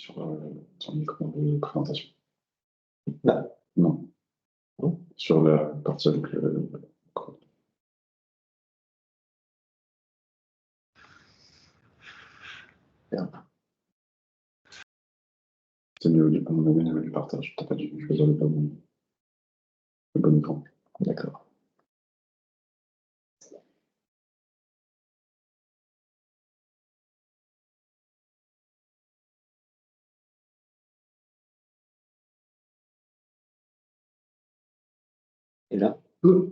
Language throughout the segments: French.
sur le micro de présentation. Là. Non. Non. Sur la partie avec le micro. C'est au niveau du partage. Tu n'as pas dû choisir le bon écran. D'accord. Et là? Bon.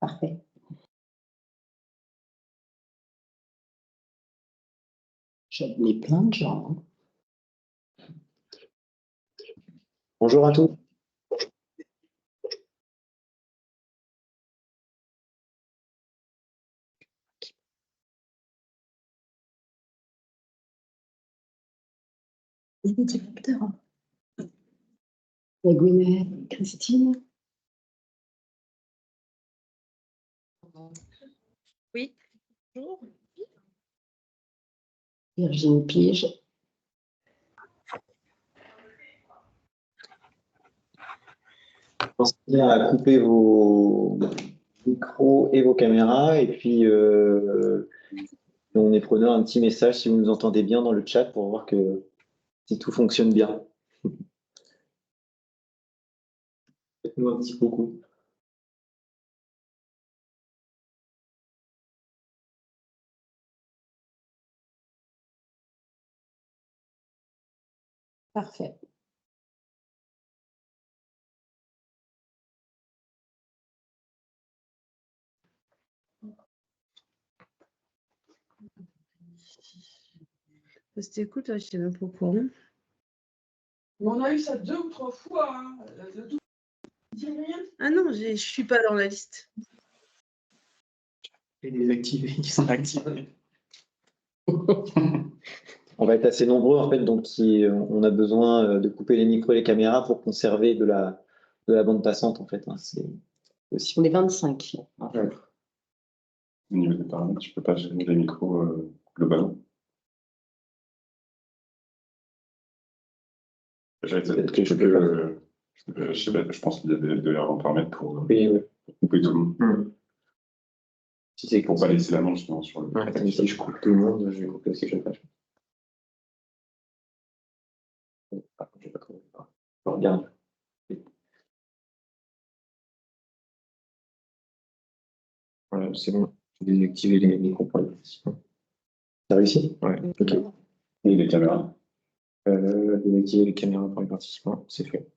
Parfait. J'admets plein de gens. Bonjour à tous. Il y a des directeurs. Il y a Gwyneth, Christine. Oui, bonjour. Virginie Pige. Pensez bien à couper vos micros et vos caméras. Et puis, on est preneur un petit message si vous nous entendez bien dans le chat pour voir que si tout fonctionne bien. Faites-nous un petit coucou. Parfait. C'était cool, je sais même pas pourquoi. On a eu ça 2 ou 3 fois. Hein. Ah non, je suis pas dans la liste. Et désactivés, qui sont activés. On va être assez nombreux en fait, donc on a besoin de couper les micros et les caméras pour conserver de la bande passante en fait. Hein. C'est aussi. On est 25. Ouais. Au niveau des paramètres, tu peux pas gérer les micros globalement. Je pense qu'il y a de l'air en paramètres pour couper tout le monde. Si c'est Pour pas laisser la main justement sur le. Ouais, si je coupe tout le monde, je vais couper aussi chaque page. Ah, je sais pas trop. Je regarde. Voilà, c'est bon. J'ai désactivé les micros pour les participants. T'as réussi? Ouais. Ok. Et les caméras. Désactiver les caméras pour les participants, c'est fait.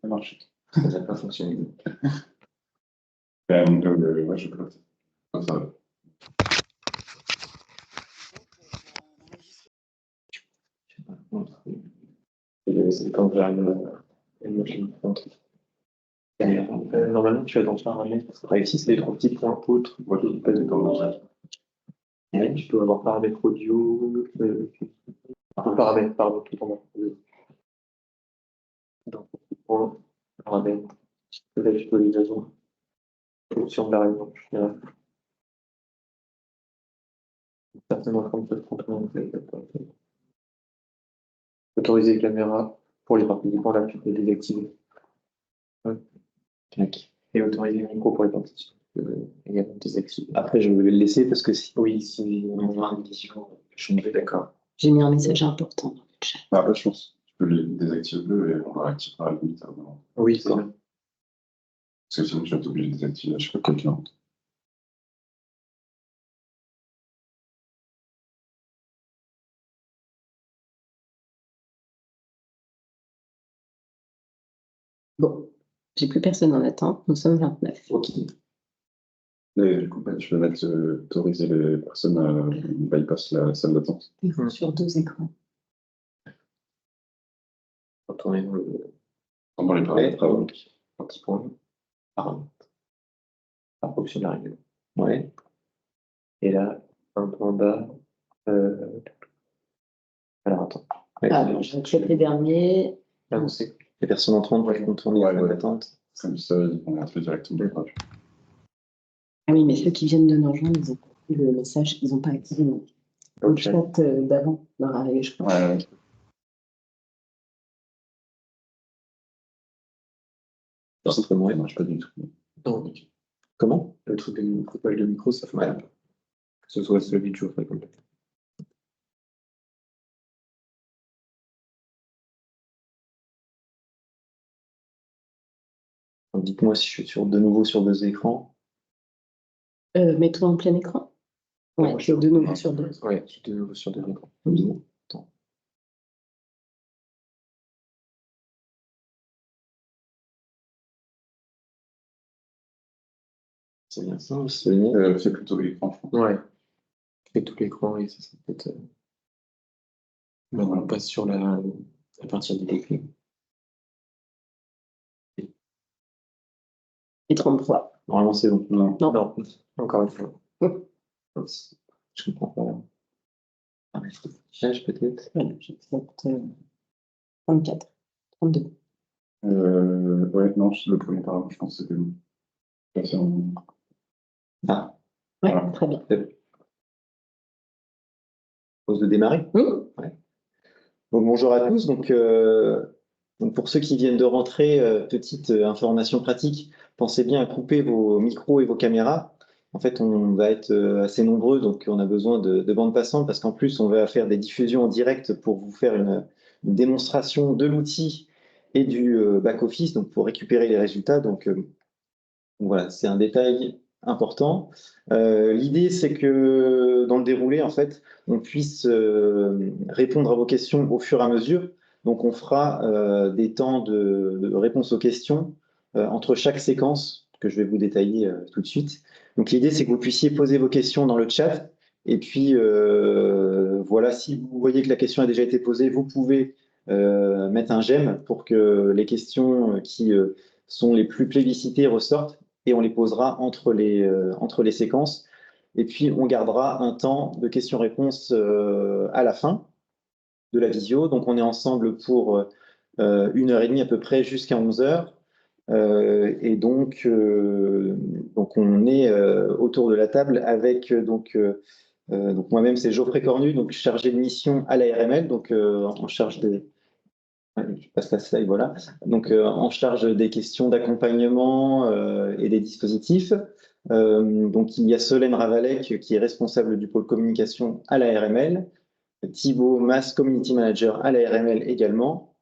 Ça marche. Ça n'a pas fonctionné. Ouais, je peux. Ça va. C'est quand j'arrive à une normalement, tu as dans paramètres, réussi, c'est les 3 petits points autres. Moi, je ne pas du temps. Ouais, tu peux avoir paramètres audio, paramètres, pardon, tout en bas. Dans point, paramètres, collège de liaison, option de la réunion. Certainement, comme ça, autoriser les caméras pour les participants, là, tu peux les désactiver. Ouais. Et autoriser les micros pour les participants. Également désactiver. Après, je vais le laisser parce que si. Oui, si on a une question, je suis d'accord. J'ai mis un message important dans le chat. Après, je pense que tu peux les désactiver et on les réactivera à la limite. Oui, c'est bien. Parce que sinon, tu vas être obligé de désactiver à chaque fois quelqu'un d'autre. Bon, j'ai plus personne en attente. Nous sommes 29. Ok. Et du coup, tu peux mettre autoriser les personnes à bypass la salle d'attente. Sur 2 écrans. Retournez dans le Dans les paramètres avant. un petit point. Paramètres. Par option de la réunion. Ouais. Et là, un point bas. Alors, attends. Alors, je vais checker les derniers. Là, on sait. Les personnes entrantes peuvent contourner la salle d'attente. Comme ça, ils vont rentrer directement. Ah oui, mais ceux qui viennent de nous rejoindre, ils ont compris le message, ils n'ont pas activé. Le chat d'avant leur arrivé, je pense. Ouais, Enregistrement, ça marche pas du tout. Non, comment? le truc de coupage de micro, ça fait mal. Que ce soit celui de jour, comme ça. Donc, dites-moi si je suis de nouveau sur 2 écrans. Mets-toi en plein écran. Ouais, tu es de nouveau sur 2. Ouais, je suis de nouveau sur 2 écrans. Attends. C'est bien ça, c'est bien. C'est plutôt l'écran, je pense. Ouais. Je fais tout l'écran et ça peut-être. On passe sur la partir des déclins. Et 33. Normalement, c'est bon. Non. Non. Encore une fois. Je comprends pas. Affichage, peut-être. Voilà, j'accepte 34. 32. Ouais, non, le premier paragraphe, je pense que c'était bon. Passer en- Ah, Ouais, Voilà. très bien. pause de démarrer. Oui. Donc, bonjour à tous. Donc, pour ceux qui viennent de rentrer, petite information pratique, pensez bien à couper vos micros et vos caméras. En fait, on va être assez nombreux, donc on a besoin de bande passante parce qu'en plus, on va faire des diffusions en direct pour vous faire une démonstration de l'outil et du back-office, donc pour récupérer les résultats. Donc, voilà, c'est un détail important. L'idée, c'est que dans le déroulé, en fait, on puisse répondre à vos questions au fur et à mesure. Donc, on fera des temps de réponse aux questions entre chaque séquence que je vais vous détailler tout de suite. Donc, l'idée, c'est que vous puissiez poser vos questions dans le chat. Et puis, voilà, si vous voyez que la question a déjà été posée, vous pouvez mettre un j'aime pour que les questions qui sont les plus plébiscitées ressortent et on les posera entre les séquences. Et puis, on gardera un temps de questions-réponses à la fin de la visio. Donc, on est ensemble pour 1h30 à peu près jusqu'à 11h. Et donc, on est autour de la table avec donc moi-même, c'est Geoffrey Cornu, donc chargé de mission à l'ARML, donc en charge des. Ouais, je passe la slide, voilà. Donc, en charge des questions d'accompagnement et des dispositifs. Donc, il y a Solène Ravalec qui est responsable du pôle communication à la RML, Thibaut Mas, community manager à la RML également,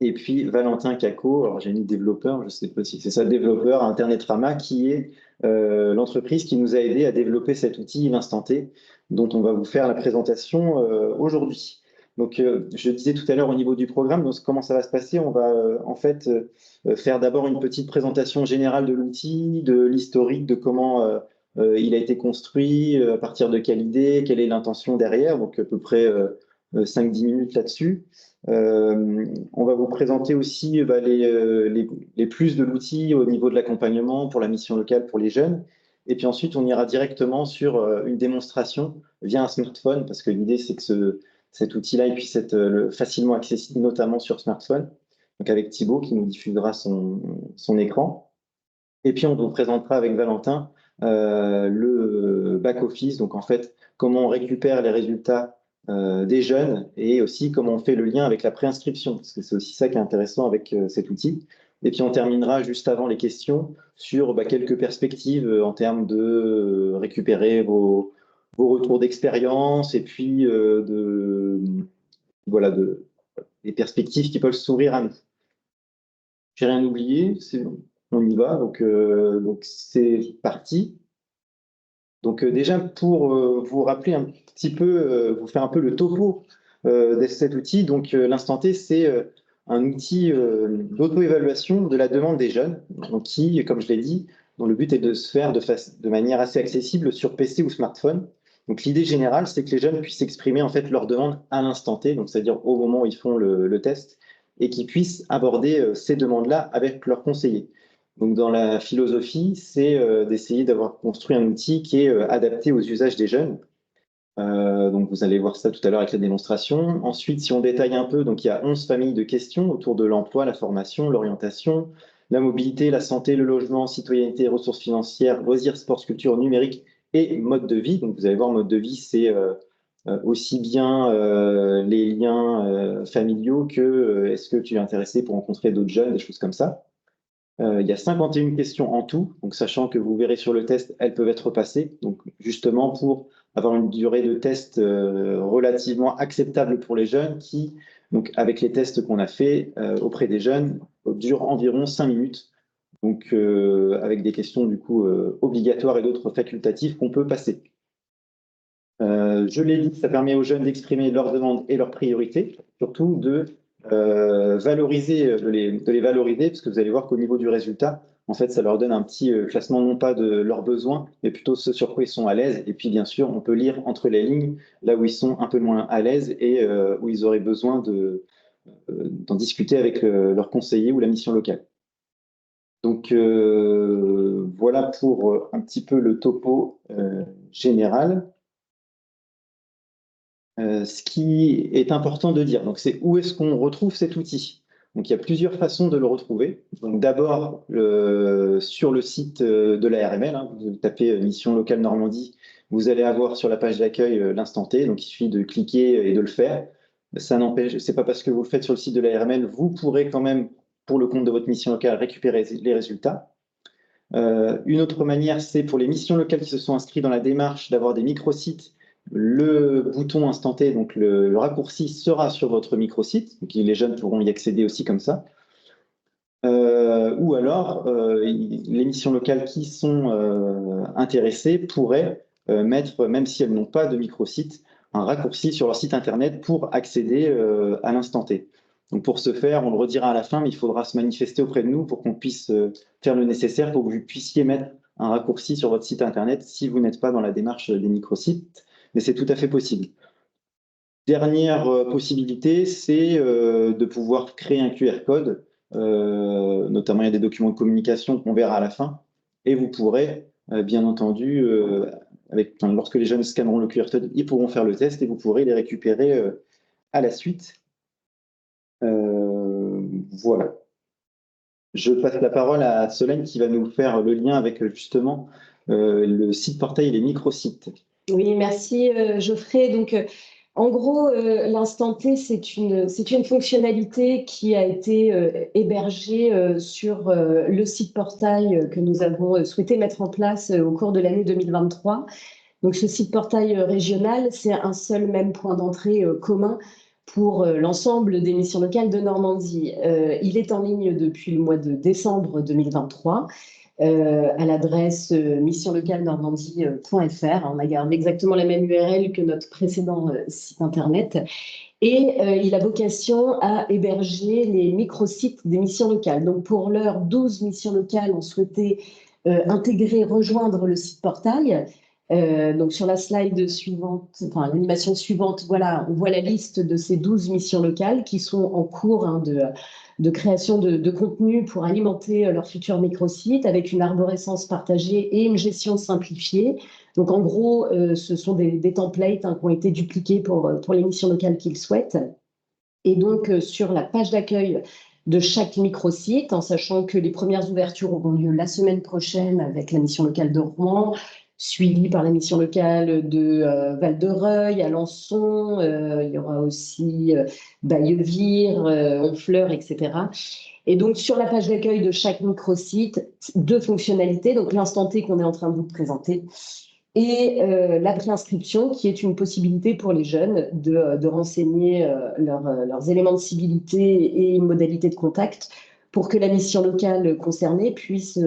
et puis Valentin Caco, alors j'ai mis développeur, je ne sais pas si c'est ça, développeur à Internetrama, qui est l'entreprise qui nous a aidé à développer cet outil L'Instant T, dont on va vous faire la présentation aujourd'hui. Donc, je disais tout à l'heure au niveau du programme, donc comment ça va se passer? On va en fait faire d'abord une petite présentation générale de l'outil, de l'historique, de comment il a été construit, à partir de quelle idée, quelle est l'intention derrière, donc à peu près 5-10 minutes là-dessus. On va vous présenter aussi les plus de l'outil au niveau de l'accompagnement pour la mission locale pour les jeunes. Et puis ensuite, on ira directement sur une démonstration via un smartphone, parce que l'idée, c'est que cet outil-là puisse être facilement accessible, notamment sur smartphone. Donc avec Thibaut qui nous diffusera son écran. Et puis on vous présentera avec Valentin le back-office, donc en fait, comment on récupère les résultats des jeunes et aussi comment on fait le lien avec la préinscription, parce que c'est aussi ça qui est intéressant avec cet outil. Et puis on terminera juste avant les questions sur quelques perspectives en termes de récupérer vos retours d'expérience et puis des perspectives qui peuvent s'ouvrir à nous. J'ai rien oublié, on y va, donc c'est parti. Donc déjà pour vous rappeler un petit peu, vous faire un peu le topo de cet outil, donc l'Instant T, c'est un outil d'auto-évaluation de la demande des jeunes, donc qui, comme je l'ai dit, dont le but est de se faire de manière assez accessible sur PC ou smartphone. Donc l'idée générale, c'est que les jeunes puissent exprimer en fait leur demande à l'instant T, donc c'est-à-dire au moment où ils font le test, et qu'ils puissent aborder ces demandes-là avec leurs conseillers. Donc, dans la philosophie, c'est d'essayer d'avoir construit un outil qui est adapté aux usages des jeunes. Donc, vous allez voir ça tout à l'heure avec la démonstration. Ensuite, si on détaille un peu, donc il y a 11 familles de questions autour de l'emploi, la formation, l'orientation, la mobilité, la santé, le logement, citoyenneté, ressources financières, loisirs, sports, culture, numérique et mode de vie. Donc, vous allez voir, mode de vie, c'est aussi bien les liens familiaux que est-ce que tu es intéressé pour rencontrer d'autres jeunes, des choses comme ça. Il y a 51 questions en tout, donc sachant que vous verrez sur le test, elles peuvent être passées. Donc justement pour avoir une durée de test relativement acceptable pour les jeunes qui, donc avec les tests qu'on a fait auprès des jeunes, durent environ 5 minutes. Donc avec des questions du coup obligatoires et d'autres facultatives qu'on peut passer. Je l'ai dit, ça permet aux jeunes d'exprimer leurs demandes et leurs priorités, surtout de valoriser, de les valoriser, parce que vous allez voir qu'au niveau du résultat, en fait, ça leur donne un petit classement, non pas de leurs besoins, mais plutôt ce sur quoi ils sont à l'aise. Et puis, bien sûr, on peut lire entre les lignes, là où ils sont un peu moins à l'aise et où ils auraient besoin d'en discuter avec leur conseiller ou la mission locale. Donc, voilà pour un petit peu le topo général. Ce qui est important de dire, donc c'est où est-ce qu'on retrouve cet outil. Donc il y a plusieurs façons de le retrouver. Donc d'abord sur le site de l'ARML, hein, vous tapez Mission locale Normandie, vous allez avoir sur la page d'accueil l'instant T, donc il suffit de cliquer et de le faire. Ça n'empêche, c'est pas parce que vous le faites sur le site de l'ARML, vous pourrez quand même, pour le compte de votre mission locale, récupérer les résultats. Une autre manière, c'est pour les missions locales qui se sont inscrites dans la démarche d'avoir des microsites. Le bouton instanté, donc le raccourci sera sur votre microsite, donc les jeunes pourront y accéder aussi comme ça. Ou alors, les missions locales qui sont intéressées pourraient mettre, même si elles n'ont pas de microsite, un raccourci sur leur site internet pour accéder à l'instant T. Donc pour ce faire, on le redira à la fin, mais il faudra se manifester auprès de nous pour qu'on puisse faire le nécessaire pour que vous puissiez mettre un raccourci sur votre site internet si vous n'êtes pas dans la démarche des microsites, mais c'est tout à fait possible. Dernière possibilité, c'est de pouvoir créer un QR code, notamment il y a des documents de communication qu'on verra à la fin, et vous pourrez, bien entendu, lorsque les jeunes scanneront le QR code, ils pourront faire le test et vous pourrez les récupérer à la suite. Voilà. Je passe la parole à Solène qui va nous faire le lien avec justement le site portail et les microsites. Oui, merci Geoffrey. Donc, en gros, l'instant T, c'est une fonctionnalité qui a été hébergée sur le site portail que nous avons souhaité mettre en place au cours de l'année 2023. Donc, ce site portail régional, c'est un seul même point d'entrée commun pour l'ensemble des missions locales de Normandie. Il est en ligne depuis le mois de décembre 2023. À l'adresse missionlocalenormandie.fr. On a gardé exactement la même URL que notre précédent site internet. Et il a vocation à héberger les microsites des missions locales. Donc pour l'heure, 12 missions locales ont souhaité rejoindre le site portail. Donc sur la slide suivante, enfin l'animation suivante, voilà, on voit la liste de ces 12 missions locales qui sont en cours de création de contenu pour alimenter leur futur microsite avec une arborescence partagée et une gestion simplifiée. Donc en gros, ce sont des templates qui ont été dupliqués pour les missions locales qu'ils souhaitent. Et donc sur la page d'accueil de chaque microsite, en sachant que les premières ouvertures auront lieu la semaine prochaine avec la mission locale de Rouen, suivie par la mission locale de Val-de-Reuil, Alençon, il y aura aussi Baillevire, Honfleur, etc. Et donc, sur la page d'accueil de chaque microsite, 2 fonctionnalités, donc l'instant T qu'on est en train de vous présenter, et la préinscription, qui est une possibilité pour les jeunes de renseigner leurs éléments de civilité et une modalité de contact pour que la mission locale concernée puisse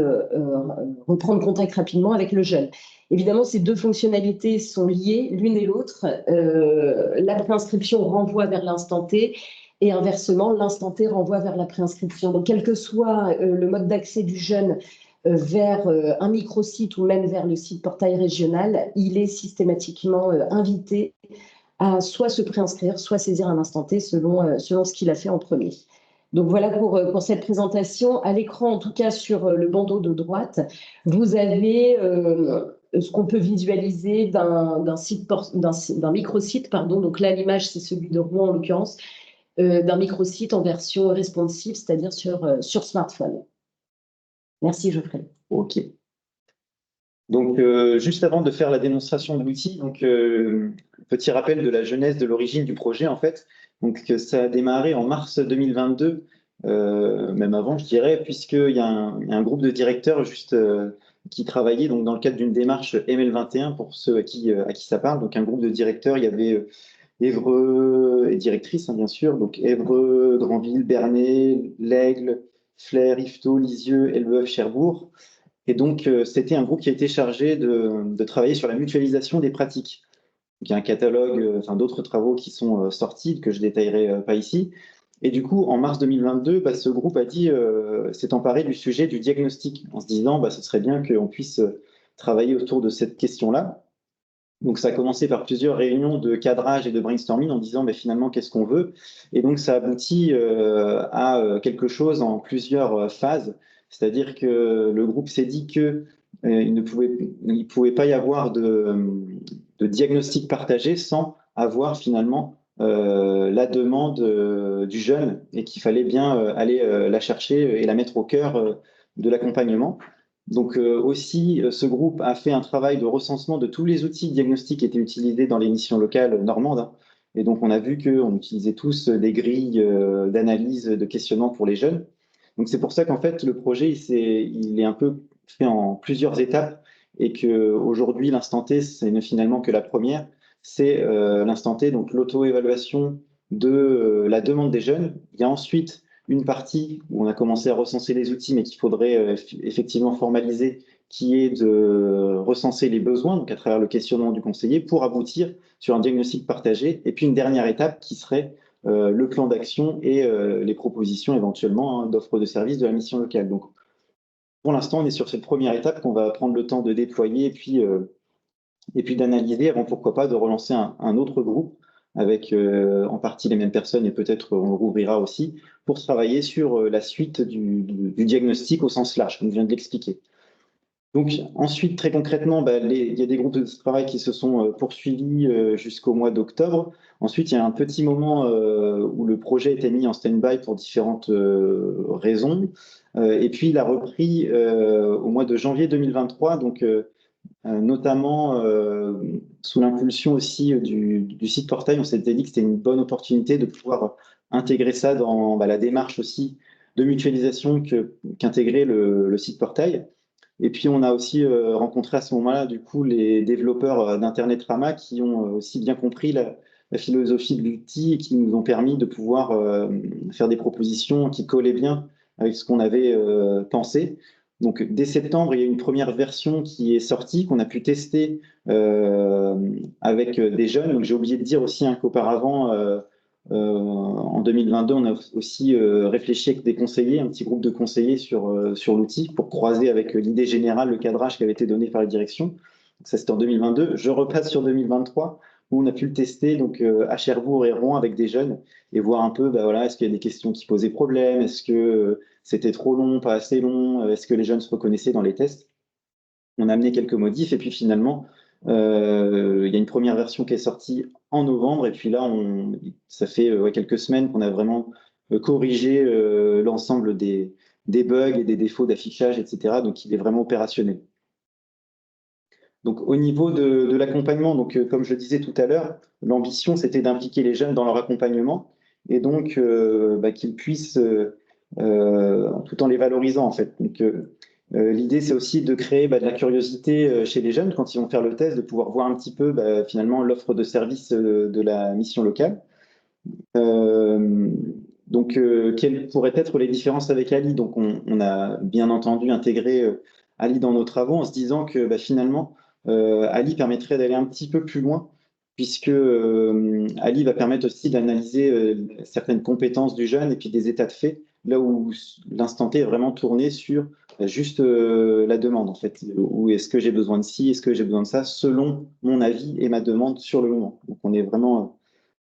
reprendre contact rapidement avec le jeune. Évidemment, ces 2 fonctionnalités sont liées l'une et l'autre. La préinscription renvoie vers l'instant T et inversement, l'instant T renvoie vers la préinscription. Donc, quel que soit le mode d'accès du jeune vers un microsite ou même vers le site portail régional, il est systématiquement invité à soit se préinscrire, soit saisir un instant T selon ce qu'il a fait en premier. Donc voilà pour cette présentation. À l'écran, en tout cas sur le bandeau de droite, vous avez ce qu'on peut visualiser d'un microsite, pardon. Donc là, l'image, c'est celui de Rouen en l'occurrence, d'un microsite en version responsive, c'est-à-dire sur smartphone. Merci Geoffrey. Ok. Donc, juste avant de faire la démonstration de l'outil, donc petit rappel de la genèse, de l'origine du projet en fait. Donc, ça a démarré en mars 2022, même avant, je dirais, puisqu'il y a un groupe de directeurs juste qui travaillait donc dans le cadre d'une démarche ML21 pour ceux à qui ça parle. Donc, un groupe de directeurs, il y avait Évreux et directrice, hein, bien sûr. Donc, Évreux, Granville, Bernay, L'Aigle, Flers, Yvetot, Lisieux, Elbeuf, Cherbourg. Et donc, c'était un groupe qui a été chargé de travailler sur la mutualisation des pratiques. Donc, il y a un catalogue, enfin, d'autres travaux qui sont sortis, que je détaillerai pas ici. Et du coup, en mars 2022, bah, ce groupe a dit, s'est emparé du sujet du diagnostic, en se disant, bah, ce serait bien qu'on puisse travailler autour de cette question-là. Donc, ça a commencé par plusieurs réunions de cadrage et de brainstorming en disant, mais finalement, qu'est-ce qu'on veut? Et donc, ça aboutit à quelque chose en plusieurs phases. C'est-à-dire que le groupe s'est dit que il ne pouvait pas y avoir de diagnostic partagé sans avoir finalement la demande du jeune et qu'il fallait bien aller la chercher et la mettre au cœur de l'accompagnement. Donc aussi, ce groupe a fait un travail de recensement de tous les outils diagnostiques qui étaient utilisés dans les missions locales normandes, hein. Et donc, on a vu qu'on utilisait tous des grilles d'analyse, de questionnement pour les jeunes. Donc, c'est pour ça qu'en fait, le projet, il est un peu fait en plusieurs étapes et qu'aujourd'hui, l'instant T, c'est finalement que la première. C'est l'instant T, donc l'auto-évaluation de la demande des jeunes. Il y a ensuite une partie où on a commencé à recenser les outils, mais qu'il faudrait effectivement formaliser, qui est de recenser les besoins, donc à travers le questionnement du conseiller, pour aboutir sur un diagnostic partagé. Et puis une dernière étape qui serait le plan d'action et les propositions éventuellement, hein, d'offres de services de la mission locale. Donc, pour l'instant, on est sur cette première étape qu'on va prendre le temps de déployer et puis d'analyser avant, pourquoi pas, de relancer un autre groupe avec en partie les mêmes personnes et peut-être on le rouvrira aussi pour travailler sur la suite du diagnostic au sens large, comme je viens de l'expliquer. Donc ensuite, très concrètement, bah, il y a des groupes de travail qui se sont poursuivis jusqu'au mois d'octobre. Ensuite, il y a un petit moment où le projet était mis en stand-by pour différentes raisons. Et puis, il a repris au mois de janvier 2023, donc notamment sous l'impulsion aussi du site portail. On s'était dit que c'était une bonne opportunité de pouvoir intégrer ça dans la démarche aussi de mutualisation qu'intégrait le site portail. Et puis, on a aussi rencontré à ce moment-là, du coup, les développeurs d'Internet Rama qui ont aussi bien compris la philosophie de l'outil et qui nous ont permis de pouvoir faire des propositions qui collaient bien avec ce qu'on avait pensé. Donc, dès septembre, il y a une première version qui est sortie, qu'on a pu tester avec des jeunes. Donc, j'ai oublié de dire aussi, hein, qu'auparavant, en 2022, on a aussi réfléchi avec des conseillers, un petit groupe de conseillers sur l'outil pour croiser avec l'idée générale, le cadrage qui avait été donné par les directions. Donc ça, c'était en 2022. Je repasse sur 2023 où on a pu le tester donc, à Cherbourg et Rouen avec des jeunes et voir un peu, bah, voilà, est-ce qu'il y a des questions qui posaient problème, est-ce que c'était trop long, pas assez long, est-ce que les jeunes se reconnaissaient dans les tests. On a amené quelques modifs et puis finalement, il y a une première version qui est sortie en novembre et puis là, ça fait quelques semaines qu'on a vraiment corrigé l'ensemble des bugs et des défauts d'affichage, etc. Donc, il est vraiment opérationnel. Donc, au niveau de l'accompagnement, donc comme je le disais tout à l'heure, l'ambition, c'était d'impliquer les jeunes dans leur accompagnement et donc qu'ils puissent, tout en les valorisant en fait. Donc, l'idée, c'est aussi de créer de la curiosité chez les jeunes quand ils vont faire le test, de pouvoir voir un petit peu finalement l'offre de service de la mission locale. Donc, quelles pourraient être les différences avec Ali? Donc, on a bien entendu intégré Ali dans nos travaux en se disant que finalement, Ali permettrait d'aller un petit peu plus loin, puisque Ali va permettre aussi d'analyser certaines compétences du jeune et puis des états de fait, là où l'instant T est vraiment tourné sur juste la demande, en fait. Où est-ce que j'ai besoin de ci, est-ce que j'ai besoin de ça, selon mon avis et ma demande sur le moment. Donc, on est vraiment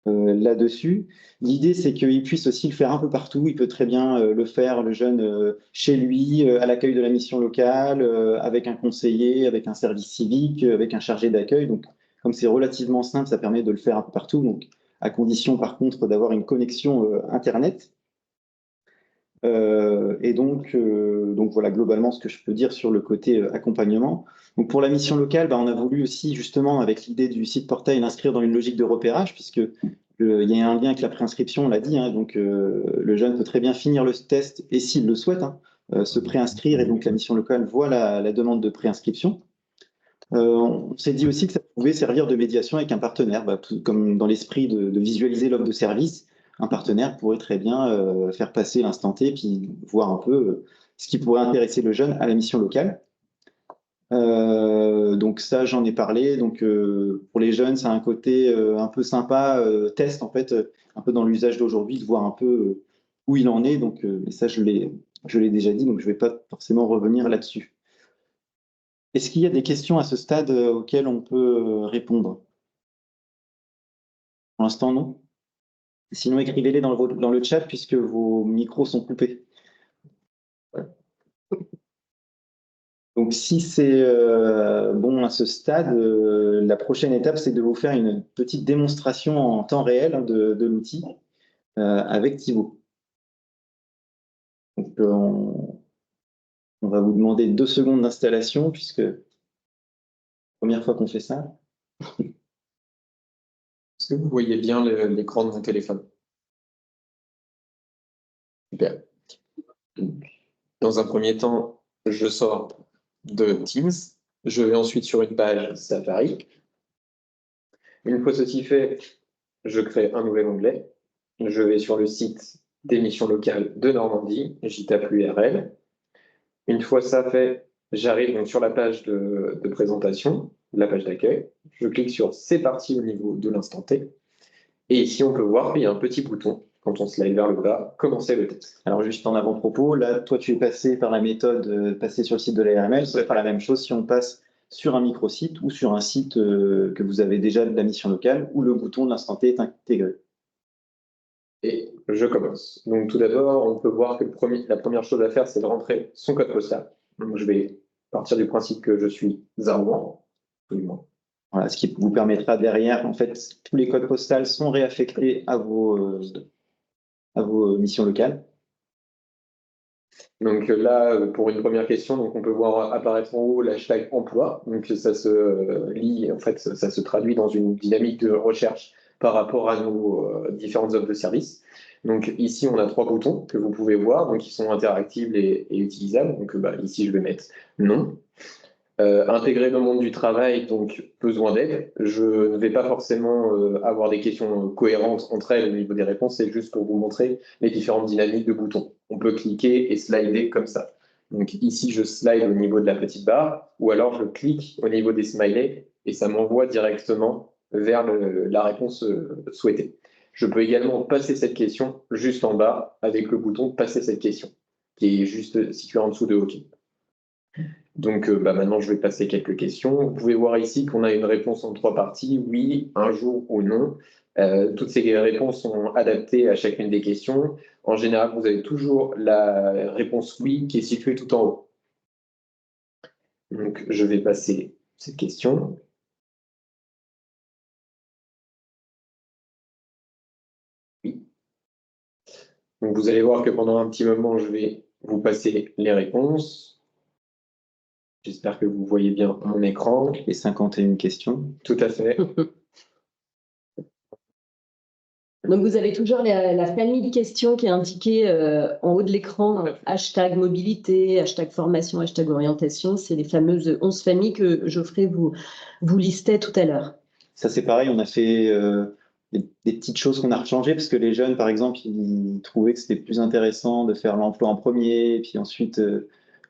là-dessus. L'idée, c'est qu'il puisse aussi le faire un peu partout. Il peut très bien le faire, le jeune, chez lui, à l'accueil de la mission locale, avec un conseiller, avec un service civique, avec un chargé d'accueil. Donc, comme c'est relativement simple, ça permet de le faire un peu partout. Donc, à condition, par contre, d'avoir une connexion Internet. Et donc voilà globalement ce que je peux dire sur le côté accompagnement. Donc pour la mission locale, on a voulu aussi justement avec l'idée du site portail l'inscrire dans une logique de repérage puisque il y a un lien avec la préinscription, on l'a dit, hein, donc le jeune peut très bien finir le test et s'il le souhaite, hein, se préinscrire et donc la mission locale voit la demande de préinscription. On s'est dit aussi que ça pouvait servir de médiation avec un partenaire, comme dans l'esprit de visualiser l'offre de service. Un partenaire pourrait très bien faire passer l'instant T, puis voir un peu ce qui pourrait intéresser le jeune à la mission locale. Donc ça, j'en ai parlé. Donc pour les jeunes, c'est un côté un peu sympa, test en fait, un peu dans l'usage d'aujourd'hui, de voir un peu où il en est. Donc, mais ça, je l'ai déjà dit, donc je ne vais pas forcément revenir là-dessus. Est-ce qu'il y a des questions à ce stade auxquelles on peut répondre? Pour l'instant, non. Sinon, écrivez-les dans le chat puisque vos micros sont coupés. Ouais. Donc, si c'est bon à ce stade, la prochaine étape, c'est de vous faire une petite démonstration en temps réel hein, de l'outil avec Thibaut. Donc, on va vous demander 2 secondes d'installation puisque première fois qu'on fait ça. Est-ce que vous voyez bien l'écran de mon téléphone? Super. Dans un premier temps, je sors de Teams. Je vais ensuite sur une page Safari. Une fois ceci fait, je crée un nouvel onglet. Je vais sur le site des missions locales de Normandie. J'y tape l'URL. Une fois ça fait, j'arrive donc sur la page de présentation, la page d'accueil. Je clique sur C'est parti au niveau de l'instant T. Et ici, on peut voir qu'il y a un petit bouton, quand on slide vers le bas, commencer le test. Alors, juste en avant-propos, là, toi, tu es passé par la méthode passer sur le site de l'ARML. Ça va faire la même chose si on passe sur un microsite ou sur un site que vous avez déjà de la mission locale où le bouton de l'instant T est intégré. Et je commence. Donc, tout d'abord, on peut voir que la première chose à faire, c'est de rentrer son code postal. Donc, je vais partir du principe que je suis à Rouen, absolument. Voilà, ce qui vous permettra derrière, en fait, tous les codes postaux sont réaffectés à vos missions locales. Donc là, pour une première question, donc on peut voir apparaître en haut l'hashtag emploi. Donc ça se lie, en fait, ça se traduit dans une dynamique de recherche par rapport à nos différentes offres de services. Donc ici, on a 3 boutons que vous pouvez voir, donc ils sont interactibles et utilisables. Donc ici, je vais mettre non. Intégrer le monde du travail, donc besoin d'aide. Je ne vais pas forcément avoir des questions cohérentes entre elles au niveau des réponses, c'est juste pour vous montrer les différentes dynamiques de boutons. On peut cliquer et slider comme ça. Donc ici, je slide au niveau de la petite barre, ou alors je clique au niveau des smileys et ça m'envoie directement vers la réponse souhaitée. Je peux également passer cette question juste en bas avec le bouton Passer cette question, qui est juste situé en dessous de OK. Donc maintenant, je vais passer quelques questions. Vous pouvez voir ici qu'on a une réponse en 3 parties, oui, un jour ou non. Toutes ces réponses sont adaptées à chacune des questions. En général, vous avez toujours la réponse oui qui est située tout en haut. Donc, je vais passer cette question. Oui. Donc, vous allez voir que pendant un petit moment, je vais vous passer les réponses. J'espère que vous voyez bien mon écran. Les 51 questions. Tout à fait. Donc, vous avez toujours la famille de questions qui est indiquée en haut de l'écran, hashtag mobilité, hashtag formation, hashtag orientation. C'est les fameuses 11 familles que Geoffrey vous listait tout à l'heure. Ça, c'est pareil, on a fait des petites choses qu'on a rechangées parce que les jeunes, par exemple, ils trouvaient que c'était plus intéressant de faire l'emploi en premier et puis ensuite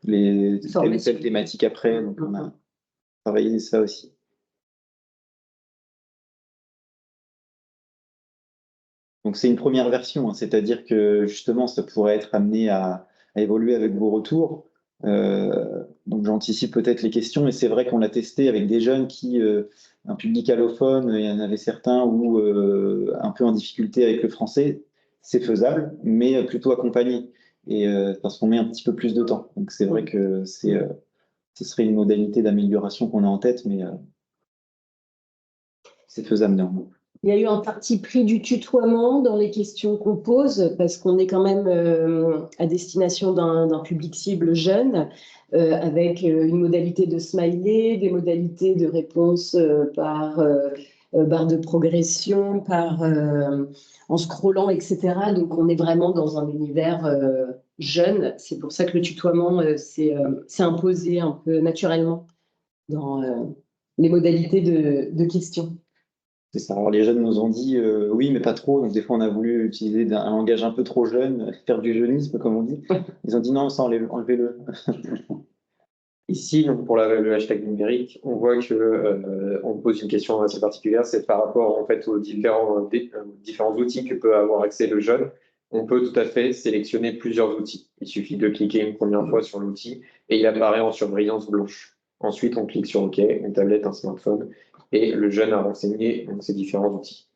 telle ou telle thématique après. Donc, on a travaillé ça aussi. Donc, c'est une première version, hein, c'est-à-dire que justement, ça pourrait être amené à évoluer avec vos retours. Donc, j'anticipe peut-être les questions, et c'est vrai qu'on l'a testé avec des jeunes qui, un public allophone, il y en avait certains où un peu en difficulté avec le français, c'est faisable, mais plutôt accompagné, et parce qu'on met un petit peu plus de temps. Donc, c'est vrai que ce serait une modalité d'amélioration qu'on a en tête, mais c'est faisable néanmoins. Il y a eu un parti pris du tutoiement dans les questions qu'on pose, parce qu'on est quand même à destination d'un public cible jeune, avec une modalité de smiley, des modalités de réponse par barre de progression, en scrollant, etc. Donc on est vraiment dans un univers jeune. C'est pour ça que le tutoiement s'est imposé un peu naturellement dans les modalités de questions. C'est ça. Alors les jeunes nous ont dit oui, mais pas trop. Donc des fois, on a voulu utiliser un langage un peu trop jeune, faire du jeunisme, comme on dit. Ils ont dit non, ça, enlevez-le. Ici, donc pour le hashtag numérique, on voit que on pose une question assez particulière, c'est par rapport en fait aux différents outils que peut avoir accès le jeune. On peut tout à fait sélectionner plusieurs outils. Il suffit de cliquer une première fois sur l'outil et il apparaît en surbrillance blanche. Ensuite, on clique sur OK, une tablette, un smartphone, et le jeune a renseigné donc, ces différents outils.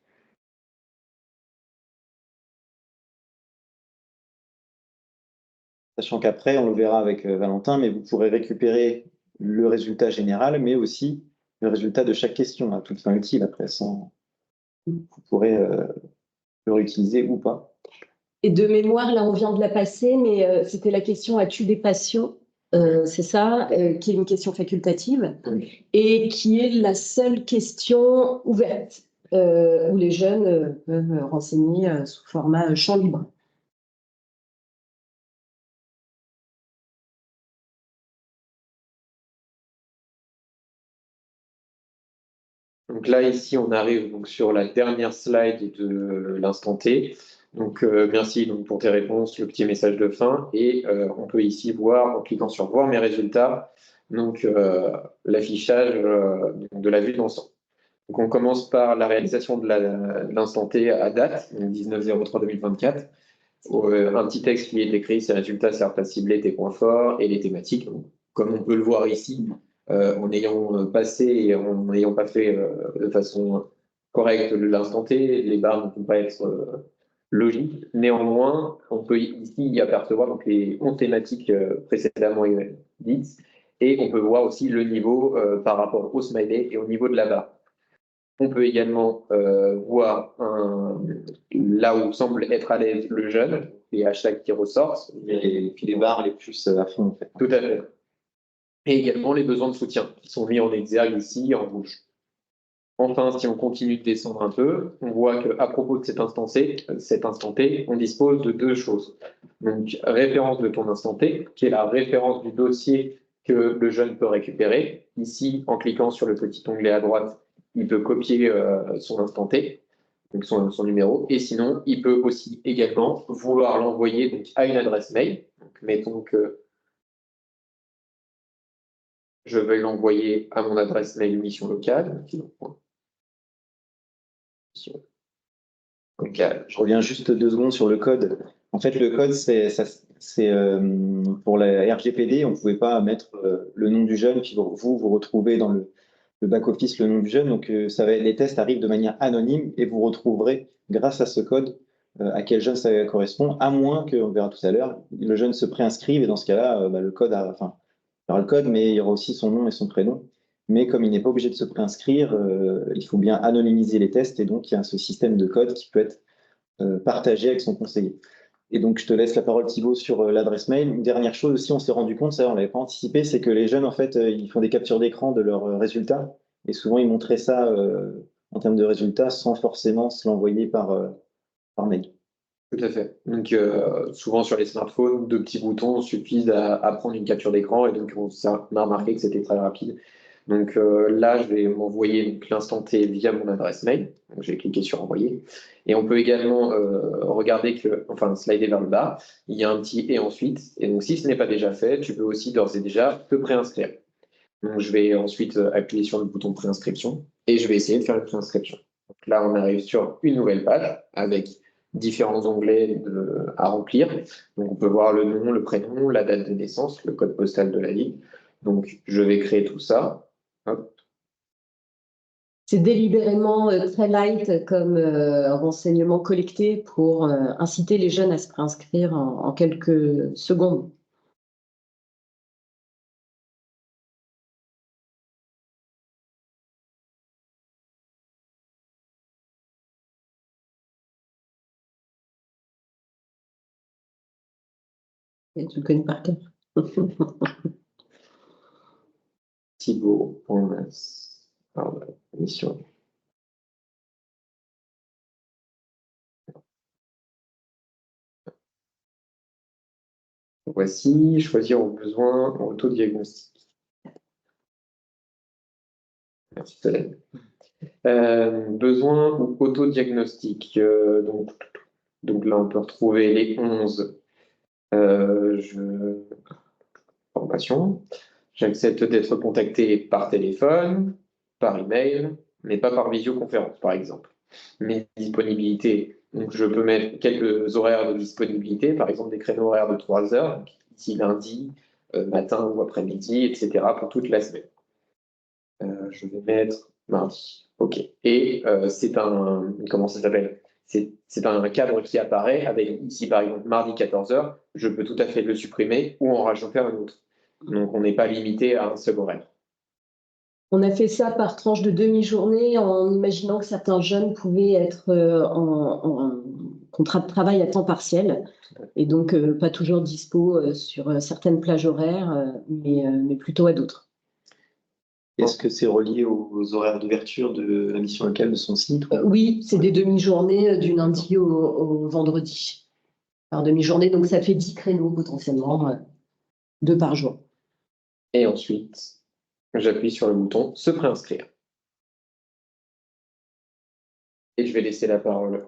Sachant qu'après, on le verra avec Valentin, mais vous pourrez récupérer le résultat général, mais aussi le résultat de chaque question à toute fin utile après. Vous pourrez le réutiliser ou pas. Et de mémoire, là, on vient de la passer, mais c'était la question as-tu des passions? C'est ça, qui est une question facultative et qui est la seule question ouverte où les jeunes peuvent renseigner sous format champ libre. Donc là, ici, on arrive donc sur la dernière slide de l'instant T. Donc, merci donc, pour tes réponses, le petit message de fin. Et on peut ici voir, en cliquant sur Voir mes résultats, donc l'affichage de la vue d'ensemble. Donc, on commence par la réalisation de l'instant T à date, donc 19/03/2024. Un petit texte qui est écrit, ces résultats servent à cibler tes points forts et les thématiques. Donc, comme on peut le voir ici, en ayant passé et en n'ayant pas fait de façon correcte l'instant T, les barres ne vont pas être logiques. Néanmoins, on peut ici y apercevoir donc, les 11 thématiques précédemment dites et on peut voir aussi le niveau par rapport au smiley et au niveau de la barre. On peut également voir là où semble être à l'aise le jeune, les hashtags qui ressortent. Et puis les barres les plus à fond, en fait. Tout à fait. Et également les besoins de soutien qui sont mis en exergue ici en rouge. Enfin, si on continue de descendre un peu, on voit qu'à propos de cet instant T, on dispose de deux choses. Donc, référence de ton instant T, qui est la référence du dossier que le jeune peut récupérer. Ici, en cliquant sur le petit onglet à droite, il peut copier son instant T, donc son numéro. Et sinon, il peut aussi également vouloir l'envoyer donc, à une adresse mail. Donc, mettons que je vais l'envoyer à mon adresse mail mission locale. Je reviens juste 2 secondes sur le code. En fait, le code, pour la RGPD, on ne pouvait pas mettre le nom du jeune, puis vous retrouvez dans le back-office le nom du jeune. Donc, les tests arrivent de manière anonyme et vous retrouverez, grâce à ce code, à quel jeune ça correspond, à moins que, on verra tout à l'heure, le jeune se préinscrive et dans ce cas-là, le code il y aura le code, mais il y aura aussi son nom et son prénom. Mais comme il n'est pas obligé de se préinscrire, il faut bien anonymiser les tests et donc il y a ce système de code qui peut être partagé avec son conseiller. Et donc je te laisse la parole Thibaut sur l'adresse mail. Une dernière chose aussi, on s'est rendu compte, ça on l'avait pas anticipé, c'est que les jeunes en fait ils font des captures d'écran de leurs résultats et souvent ils montraient ça en termes de résultats sans forcément se l'envoyer par mail. Tout à fait. Donc, souvent sur les smartphones, 2 petits boutons suffisent à prendre une capture d'écran et donc on a remarqué que c'était très rapide. Donc là, je vais m'envoyer l'instant T via mon adresse mail. Donc, je vais cliquer sur envoyer. Et on peut également regarder slider vers le bas. Il y a un petit et ensuite. Et donc, si ce n'est pas déjà fait, tu peux aussi d'ores et déjà te préinscrire. Donc, je vais ensuite appuyer sur le bouton préinscription et je vais essayer de faire une préinscription. Donc là, on arrive sur une nouvelle page avec différents onglets à remplir. Donc, on peut voir le nom, le prénom, la date de naissance, le code postal de la ville. Donc, je vais créer tout ça. Hop. C'est délibérément très light comme renseignement collecté pour inciter les jeunes à se préinscrire en quelques secondes. Et tu le connais par cœur. Thibaut.mas. Mission. Voici, choisir au besoin en autodiagnostic. Merci, Solène. Besoin ou autodiagnostic. Donc là, on peut retrouver les 11. Formation. J'accepte d'être contacté par téléphone, par email, mais pas par visioconférence, par exemple. Mes disponibilités, donc je peux mettre quelques horaires de disponibilité, par exemple des créneaux horaires de 3 heures, donc ici lundi, matin ou après-midi, etc., pour toute la semaine. Je vais mettre mardi. OK. Et c'est un. Comment ça s'appelle? C'est un cadre qui apparaît avec ici, par exemple, mardi 14h. Je peux tout à fait le supprimer ou en rajouter un autre. Donc, on n'est pas limité à un seul horaire. On a fait ça par tranche de demi-journée en imaginant que certains jeunes pouvaient être en contrat de travail à temps partiel et donc pas toujours dispo sur certaines plages horaires, mais plutôt à d'autres. Est-ce que c'est relié aux horaires d'ouverture de la mission locale de son site? Oui, c'est des demi-journées du lundi au vendredi. Par demi-journée, donc ça fait 10 créneaux potentiellement, 2 par jour. Et ensuite, j'appuie sur le bouton se préinscrire. Et je vais laisser la parole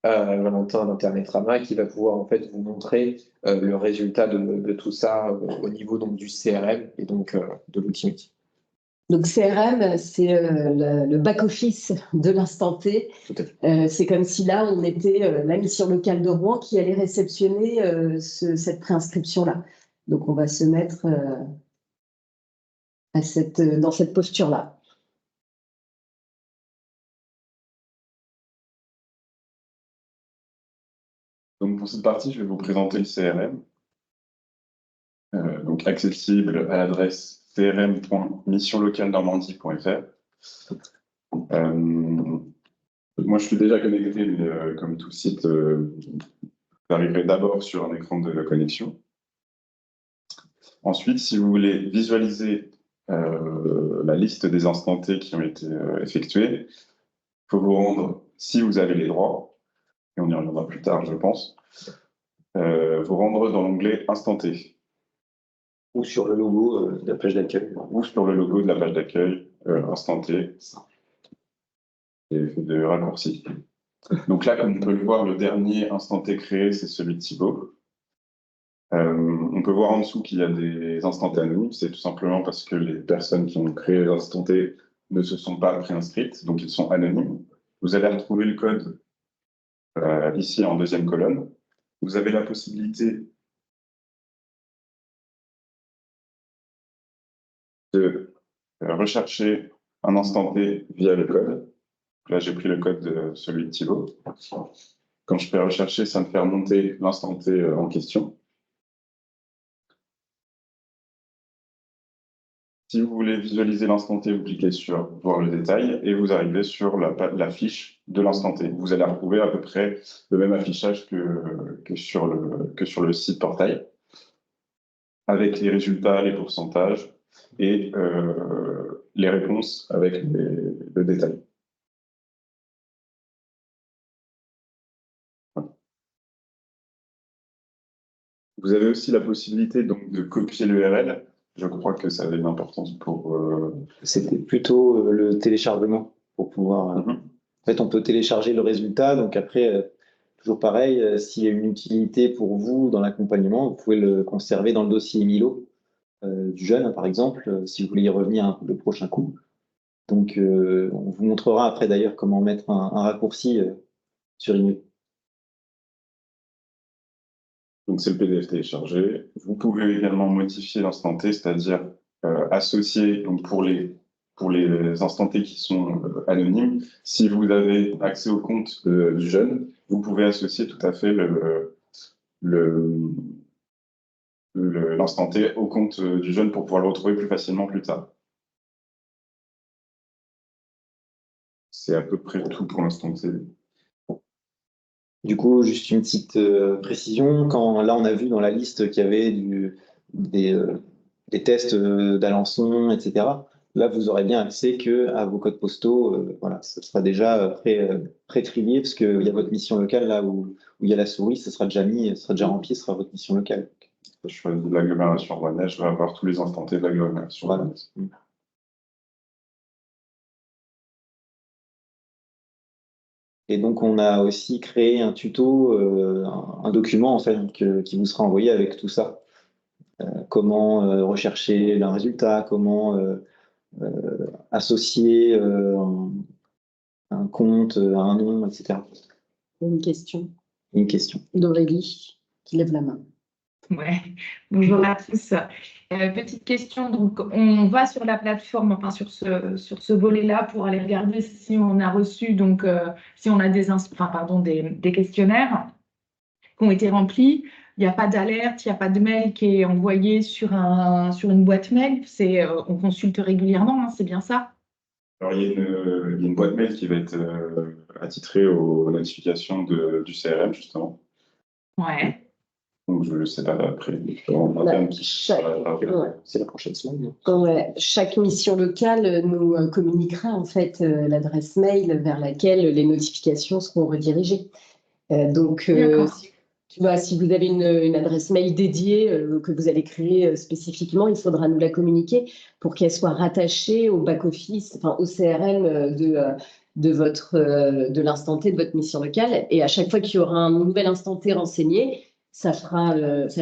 à Valentin d'Internetrama qui va pouvoir en fait vous montrer le résultat de tout ça au niveau donc, du CRM et donc de l'outil métier. Donc CRM, c'est le back-office de l'instant T. C'est comme si là, on était la mission locale de Rouen qui allait réceptionner cette préinscription-là. Donc on va se mettre dans cette posture-là. Donc pour cette partie, je vais vous présenter le CRM. Donc accessible à l'adresse crm.missionlocalenormandie.fr. Moi, je suis déjà connecté, mais comme tout site, j'arriverai d'abord sur un écran de connexion. Ensuite, si vous voulez visualiser la liste des instants T qui ont été effectués, il faut vous rendre, si vous avez les droits, et on y reviendra plus tard, je pense, vous rendre dans l'onglet Instant T. Ou sur le logo de la page d'accueil. Ou sur le logo de la page d'accueil, Instant T, et de raccourci. Donc là, comme on peut le voir, le dernier Instant T créé, c'est celui de Thibaut. On peut voir en dessous qu'il y a des instants T anonymes. C'est tout simplement parce que les personnes qui ont créé les instants T ne se sont pas préinscrites, donc ils sont anonymes. Vous allez retrouver le code ici en deuxième colonne. Vous avez la possibilité de rechercher un instant T via le code. Là, j'ai pris le code de celui de Thibaut. Quand je fais rechercher, ça me fait remonter l'instant T en question. Si vous voulez visualiser l'instant T, vous cliquez sur « Voir le détail » et vous arrivez sur la fiche de l'instant T. Vous allez retrouver à peu près le même affichage que sur le site portail, avec les résultats, les pourcentages et les réponses avec le détail. Vous avez aussi la possibilité donc, de copier l'URL. Je crois que ça avait une importance pour... C'était plutôt le téléchargement pour pouvoir... En fait, on peut télécharger le résultat. Donc après, toujours pareil, s'il y a une utilité pour vous dans l'accompagnement, vous pouvez le conserver dans le dossier Milo du jeune, par exemple, si vous voulez y revenir le prochain coup. Donc, on vous montrera après d'ailleurs comment mettre un raccourci sur email. Donc, c'est le PDF téléchargé. Vous pouvez également modifier l'instant T, c'est-à-dire associer, donc pour les instants T qui sont anonymes, si vous avez accès au compte du jeune, vous pouvez associer tout à fait l'instant T au compte du jeune pour pouvoir le retrouver plus facilement plus tard. C'est à peu près tout pour l'instant T. Du coup, juste une petite précision. Là, on a vu dans la liste qu'il y avait des tests d'Alençon, etc. Là, vous aurez bien accès à vos codes postaux. Voilà, ce sera déjà pré-trié parce qu'il y a votre mission locale là où il y a la souris, ce sera déjà mis, ce sera déjà rempli, ce sera votre mission locale. Je choisis l'agglomération rouennaise, je vais avoir tous les instants T de l'agglomération Voilà. rouennaise. Et donc, on a aussi créé un tuto, un document en fait, qui vous sera envoyé avec tout ça. Comment rechercher un résultat, comment associer un compte à un nom, etc. Une question Une question. d'Aurélie qui lève la main. Ouais, bonjour à tous. Petite question, donc on va sur la plateforme, enfin sur ce volet-là pour aller regarder si on a reçu, donc si on a des questionnaires qui ont été remplis. Il n'y a pas d'alerte, il n'y a pas de mail qui est envoyé sur une boîte mail. On consulte régulièrement, hein, c'est bien ça? Alors, il y a une boîte mail qui va être attitrée aux notifications du CRM, justement. Ouais. Donc, je ne sais pas après. En interne, C'est la prochaine semaine. Ouais, chaque mission locale nous communiquera en fait l'adresse mail vers laquelle les notifications seront redirigées. D'accord. Tu vois, si vous avez une adresse mail dédiée que vous allez créer spécifiquement, il faudra nous la communiquer pour qu'elle soit rattachée au back-office, enfin au CRM de l'instant T de votre mission locale. Et à chaque fois qu'il y aura un nouvel instant T renseigné, ça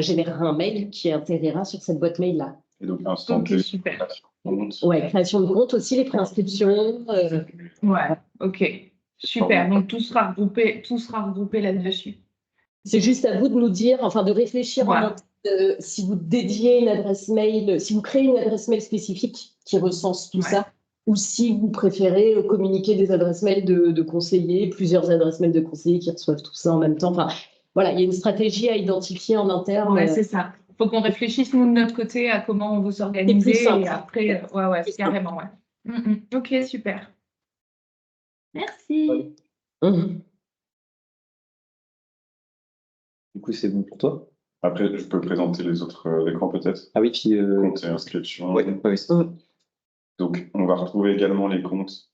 générera un mail qui atterrira sur cette boîte mail-là. Et donc, instant Ok, T, super. Ouais, création de compte aussi, les préinscriptions. Ouais, ok. Super. Donc tout sera regroupé là-dessus. C'est juste à vous de nous dire, enfin de réfléchir Ouais. en interne, si vous dédiez une adresse mail, si vous créez une adresse mail spécifique qui recense tout Ouais. ça, ou si vous préférez communiquer des adresses mail de conseillers, plusieurs adresses mail de conseillers qui reçoivent tout ça en même temps. Enfin, voilà, il y a une stratégie à identifier en interne. Ouais, c'est ça. Il faut qu'on réfléchisse, nous, de notre côté, à comment on veut C'est s'organiser. plus simple. Et après, ouais, C'est carrément, ouais. Ok, super. Merci. Mhm. Du coup, c'est bon pour toi? Après, je peux présenter les autres écrans peut-être. Ah oui, puis. Compte et inscription. Ouais, ouais, Donc, on va retrouver également les comptes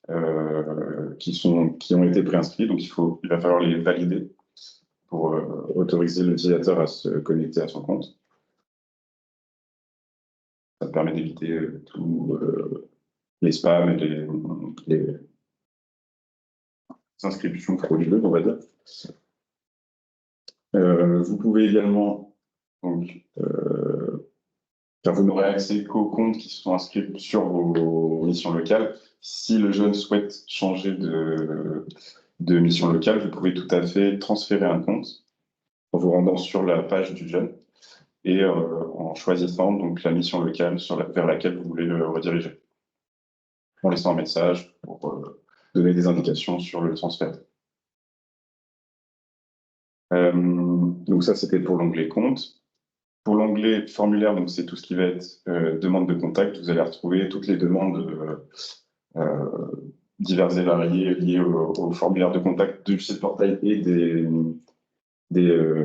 qui ont été préinscrits. Donc, il va falloir les valider pour autoriser l'utilisateur à se connecter à son compte. Ça permet d'éviter tous les spams et les inscriptions frauduleuses, on va dire. Vous pouvez également, donc, car vous n'aurez accès qu'aux comptes qui sont inscrits sur vos missions locales. Si le jeune souhaite changer de mission locale, vous pouvez tout à fait transférer un compte en vous rendant sur la page du jeune et en choisissant donc la mission locale vers laquelle vous voulez le rediriger, en laissant un message pour donner des indications sur le transfert. Donc ça, c'était pour l'onglet compte. Pour l'onglet formulaire, donc c'est tout ce qui va être demande de contact. Vous allez retrouver toutes les demandes diverses et variées liées au formulaire de contact du site portail et des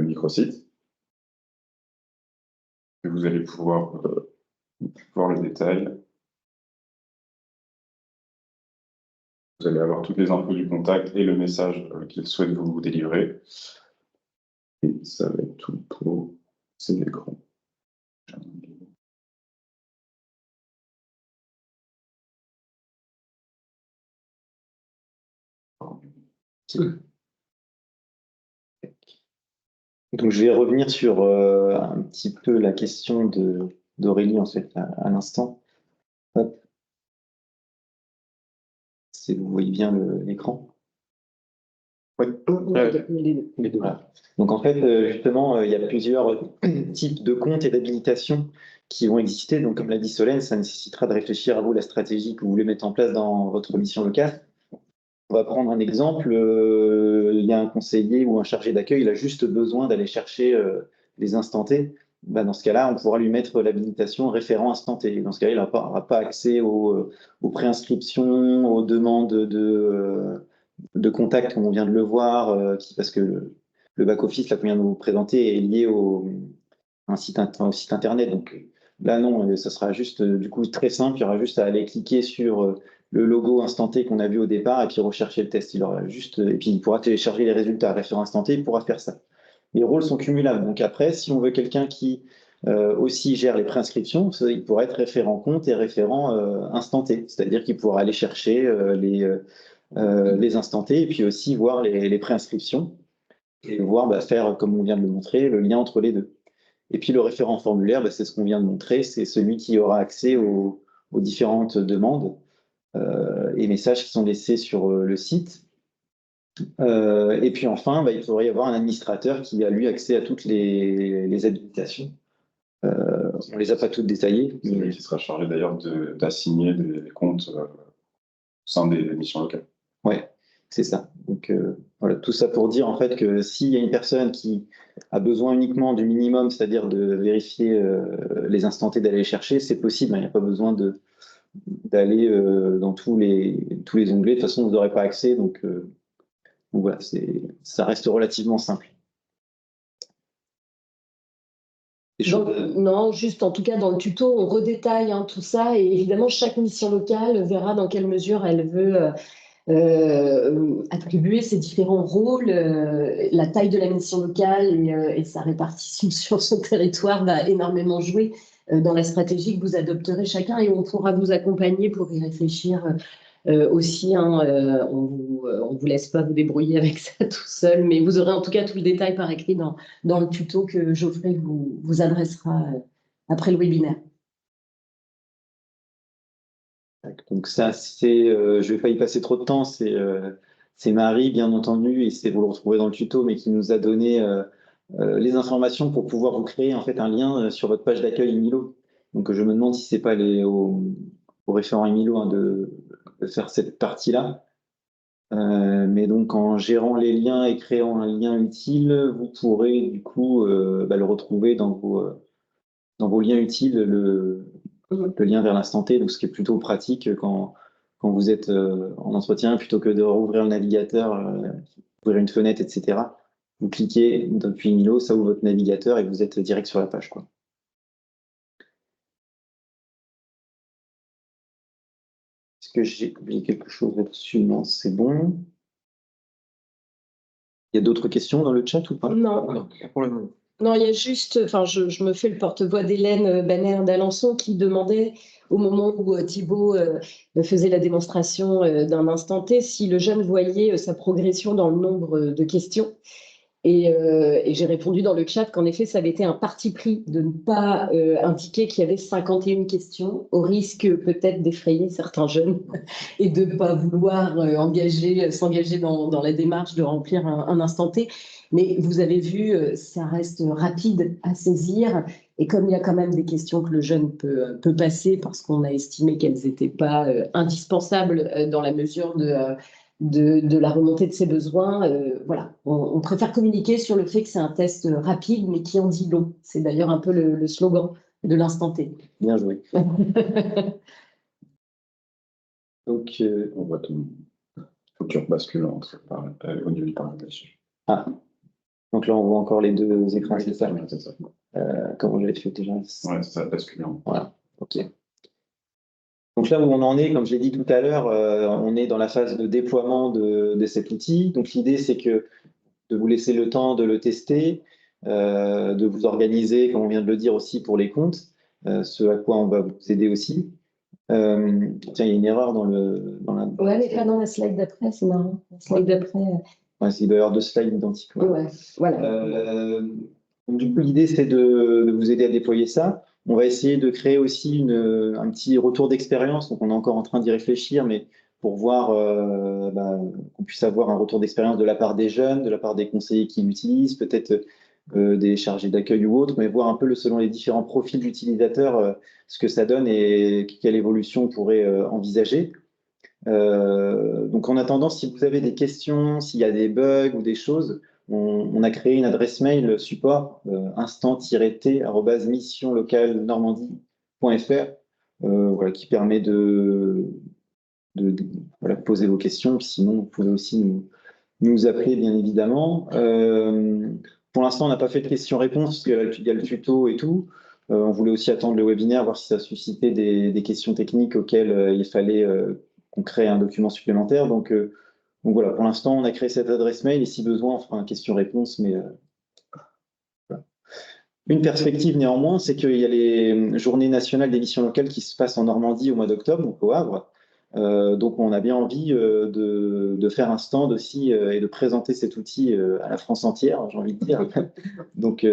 microsites. Et vous allez pouvoir voir le détail. Vous allez avoir toutes les infos du contact et le message qu'il souhaite vous délivrer. Et ça va être tout pour ces écrans. Donc, je vais revenir sur un petit peu la question d'Aurélie, en fait, à l'instant. Hop. Si vous voyez bien l'écran. Ouais. Les deux. Les deux. Voilà. Donc, en fait, justement, il y a plusieurs types de comptes et d'habilitation qui vont exister. Donc, comme l'a dit Solène, ça nécessitera de réfléchir à vous la stratégie que vous voulez mettre en place dans votre mission locale. On va prendre un exemple. Il y a un conseiller ou un chargé d'accueil, il a juste besoin d'aller chercher les instants T. Ben, dans ce cas-là, on pourra lui mettre l'habilitation référent instant T. Dans ce cas-là, il n'aura pas accès aux préinscriptions, aux demandes de contact, comme on vient de le voir, parce que le back-office qu'on vient de vous présenter est lié au site internet. Donc là, non, ça sera juste du coup très simple. Il y aura juste à aller cliquer sur le logo instanté qu'on a vu au départ et puis rechercher le test. Il aura juste, et puis il pourra télécharger les résultats référent instanté, il pourra faire ça. Les rôles sont cumulables. Donc après, si on veut quelqu'un qui aussi gère les préinscriptions, il pourra être référent compte et référent instanté. C'est-à-dire qu'il pourra aller chercher les instantés et puis aussi voir les préinscriptions et voir faire, comme on vient de le montrer, le lien entre les deux. Et puis le référent formulaire, c'est ce qu'on vient de montrer, c'est celui qui aura accès aux différentes demandes et messages qui sont laissés sur le site. Et puis enfin, il faudrait y avoir un administrateur qui a lui accès à toutes les habilitations. On ne les a pas toutes détaillées. C'est lui qui sera chargé d'ailleurs d'assigner des comptes au sein des missions locales. Ouais, c'est ça. Donc voilà, tout ça pour dire en fait que s'il y a une personne qui a besoin uniquement du minimum, c'est-à-dire de vérifier les instantés, d'aller les chercher, c'est possible. Il n'y a pas besoin d'aller dans tous les onglets. De toute façon, vous n'aurez pas accès. Donc voilà, ça reste relativement simple. Non, juste en tout cas dans le tuto, on redétaille tout ça et évidemment chaque mission locale verra dans quelle mesure elle veut attribuer ses différents rôles, la taille de la mission locale et sa répartition sur son territoire va énormément jouer dans la stratégie que vous adopterez chacun et on pourra vous accompagner pour y réfléchir aussi. On vous laisse pas vous débrouiller avec ça tout seul, mais vous aurez en tout cas tout le détail par écrit dans le tuto que Geoffrey vous adressera après le webinaire. Donc ça, je vais pas y passer trop de temps, c'est Marie, bien entendu, et vous le retrouvez dans le tuto, mais qui nous a donné les informations pour pouvoir vous créer en fait un lien sur votre page d'accueil Emilo. Donc je me demande si c'est pas au référent Emilo de faire cette partie-là. Mais donc en gérant les liens et créant un lien utile, vous pourrez du coup le retrouver dans vos liens utiles, le lien vers l'instant T, donc ce qui est plutôt pratique quand vous êtes en entretien, plutôt que de rouvrir le navigateur, ouvrir une fenêtre, etc. Vous cliquez depuis Emilo, ça ouvre votre navigateur et vous êtes direct sur la page, quoi. Est-ce que j'ai oublié quelque chose là-dessus? Non, c'est bon. Il y a d'autres questions dans le chat ou pas? Non. Pour le moment. Non, il y a juste, je me fais le porte-voix d'Hélène Banner d'Alençon qui demandait au moment où Thibaut faisait la démonstration d'un instant T si le jeune voyait sa progression dans le nombre de questions. Et j'ai répondu dans le chat qu'en effet, ça avait été un parti pris de ne pas indiquer qu'il y avait 51 questions, au risque peut-être d'effrayer certains jeunes et de ne pas vouloir s'engager dans la démarche de remplir un instant T. Mais vous avez vu, ça reste rapide à saisir. Et comme il y a quand même des questions que le jeune peut passer parce qu'on a estimé qu'elles n'étaient pas indispensables dans la mesure de la remontée de ses besoins, voilà. On préfère communiquer sur le fait que c'est un test rapide, mais qui en dit long. C'est d'ailleurs un peu le slogan de l'instant T. Bien joué. Donc, On voit tout. Il faut que tu rebascules au niveau du paramètre. donc là, on voit encore les deux écrans, c'est ça? C'est ça. Comment je l'ai fait déjà? Ouais, c'est ça, basculer. Voilà, ok. Donc là où on en est, comme je l'ai dit tout à l'heure, on est dans la phase de déploiement de cet outil. Donc l'idée, c'est de vous laisser le temps de le tester, de vous organiser, comme on vient de le dire aussi, pour les comptes, ce à quoi on va vous aider aussi. Tiens, il y a une erreur dans la... Ouais, mais pas dans la slide d'après, c'est marrant. La slide d'après. Ouais, il doit y avoir 2 slides identiques. Ouais, voilà. Donc, du coup, l'idée, c'est de vous aider à déployer ça. On va essayer de créer aussi un petit retour d'expérience. Donc, on est encore en train d'y réfléchir, mais pour voir qu'on puisse avoir un retour d'expérience de la part des jeunes, de la part des conseillers qui l'utilisent, peut-être des chargés d'accueil ou autres, mais voir un peu selon les différents profils d'utilisateurs ce que ça donne et quelle évolution on pourrait envisager. Donc en attendant, si vous avez des questions, s'il y a des bugs ou des choses, on a créé une adresse mail support instant-t-missionlocalenormandie.fr voilà, qui permet de poser vos questions. Puis sinon, vous pouvez aussi nous appeler, bien évidemment. Pour l'instant, on n'a pas fait de questions-réponses, parce qu'il y a le tuto et tout. On voulait aussi attendre le webinaire, voir si ça suscitait des questions techniques auxquelles il fallait qu'on crée un document supplémentaire. Donc voilà, pour l'instant, on a créé cette adresse mail, et si besoin, on fera un question-réponse, mais voilà. Une perspective néanmoins, c'est qu'il y a les journées nationales des missions locales qui se passent en Normandie au mois d'octobre, donc au Havre. Donc on a bien envie de faire un stand aussi et de présenter cet outil à la France entière, j'ai envie de dire. Donc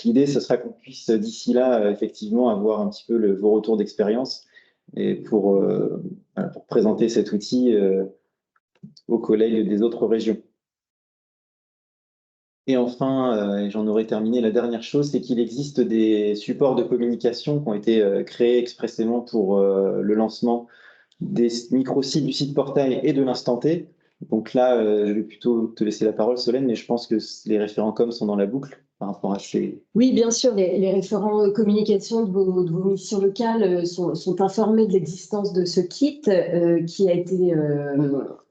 l'idée, ce sera qu'on puisse d'ici là effectivement avoir un petit peu vos retours d'expérience et voilà, pour présenter cet outil aux collègues des autres régions. Et enfin, j'en aurais terminé, la dernière chose, c'est qu'il existe des supports de communication qui ont été créés expressément pour le lancement des microsites du site portail et de l'instant T. Donc là, je vais plutôt te laisser la parole, Solène, mais je pense que les référents com sont dans la boucle par rapport à ces... Oui, bien sûr, les référents communication de vos missions locales sont informés de l'existence de ce kit qui a été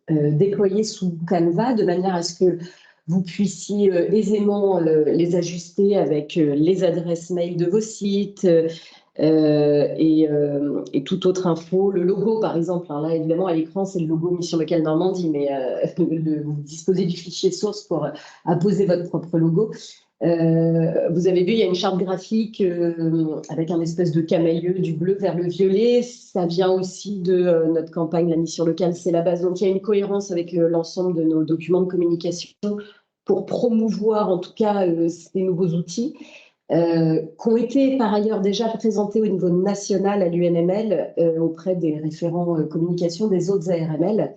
déployé sous Canva de manière à ce que vous puissiez aisément les ajuster avec les adresses mail de vos sites et toute autre info. Le logo, par exemple, hein, là, évidemment, à l'écran, c'est le logo Mission Locale Normandie, mais vous disposez du fichier source pour apposer votre propre logo. Vous avez vu, il y a une charte graphique avec un espèce de camailleux du bleu vers le violet. Ça vient aussi de notre campagne La Mission Locale, c'est la base. Donc, il y a une cohérence avec l'ensemble de nos documents de communication pour promouvoir, en tout cas, ces nouveaux outils qui ont été par ailleurs déjà présentés au niveau national à l'UNML auprès des référents communication des autres ARML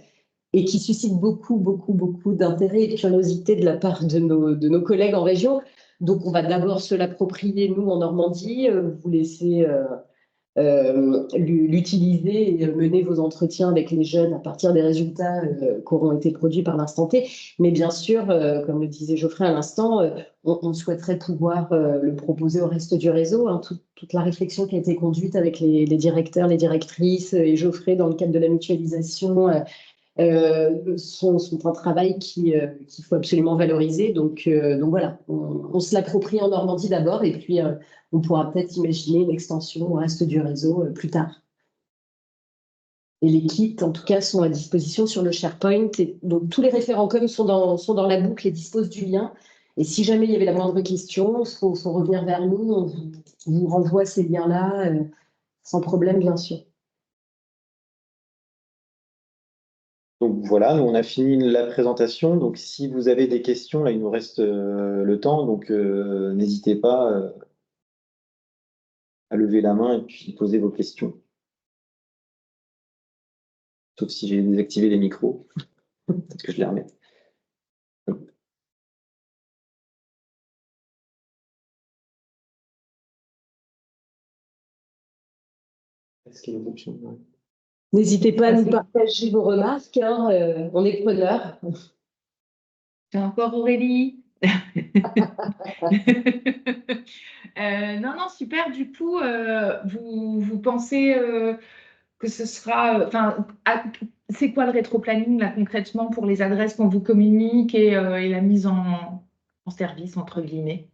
et qui suscitent beaucoup d'intérêt et de curiosité de la part de nos collègues en région. Donc, on va d'abord se l'approprier, nous, en Normandie, vous laisser l'utiliser et mener vos entretiens avec les jeunes à partir des résultats qui auront été produits par l'instant T. Mais bien sûr, comme le disait Geoffrey à l'instant, on souhaiterait pouvoir le proposer au reste du réseau. Hein, toute la réflexion qui a été conduite avec les directeurs, les directrices et Geoffrey dans le cadre de la mutualisation sont un travail qu'il faut absolument valoriser. Donc voilà, on se l'approprie en Normandie d'abord et puis on pourra peut-être imaginer une extension au reste du réseau plus tard. Et les kits, en tout cas, sont à disposition sur le SharePoint. Et donc tous les référents com sont dans la boucle et disposent du lien. Et si jamais il y avait la moindre question, il faut revenir vers nous. On vous renvoie ces liens-là sans problème, bien sûr. Donc voilà, nous on a fini la présentation. Donc si vous avez des questions, là il nous reste le temps, donc n'hésitez pas à lever la main et puis poser vos questions. Sauf si j'ai désactivé les micros. Peut-être que je les remets. Est-ce qu'il y a une option? N'hésitez pas à nous partager vos remarques, hein, on est preneurs. C'est encore Aurélie. Non, super. Du coup, vous pensez que ce sera... Enfin, c'est quoi le rétroplanning là, concrètement pour les adresses qu'on vous communique et la mise en service, entre guillemets?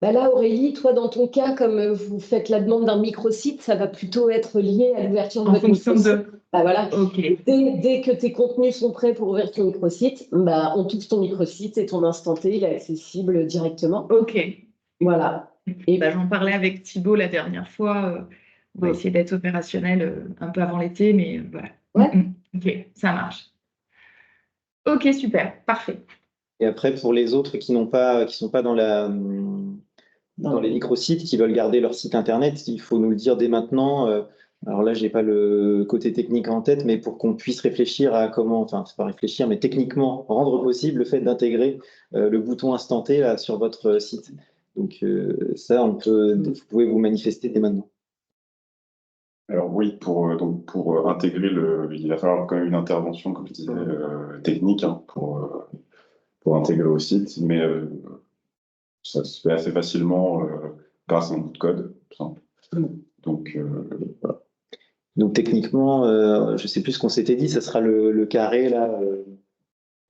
Bah là, Aurélie, toi, dans ton cas, comme vous faites la demande d'un microsite, ça va plutôt être lié à l'ouverture de En votre fonction microsite. de... Bah voilà. Ok. Dès que tes contenus sont prêts pour ouvrir ton microsite, bah, on touche ton microsite et ton instant T, il est accessible directement. Ok. Voilà. Et bah, j'en parlais avec Thibaut la dernière fois. On va essayer d'être opérationnel un peu avant l'été, mais voilà. Ouais. Ok, ça marche. Ok, super, parfait. Et après, pour les autres qui sont pas dans les microsites, qui veulent garder leur site internet, il faut nous le dire dès maintenant. Alors là, j'ai pas le côté technique en tête, mais pour qu'on puisse réfléchir à comment, enfin, c'est pas réfléchir, mais techniquement rendre possible le fait d'intégrer le bouton instanté là sur votre site. Donc ça, vous pouvez vous manifester dès maintenant. Alors oui, pour intégrer il va falloir quand même une intervention, comme je disais, technique hein, pour intégrer au site, mais ça se fait assez facilement grâce à un bout de code, tout simple. Donc voilà. Donc techniquement, je sais plus ce qu'on s'était dit, ça sera le carré là,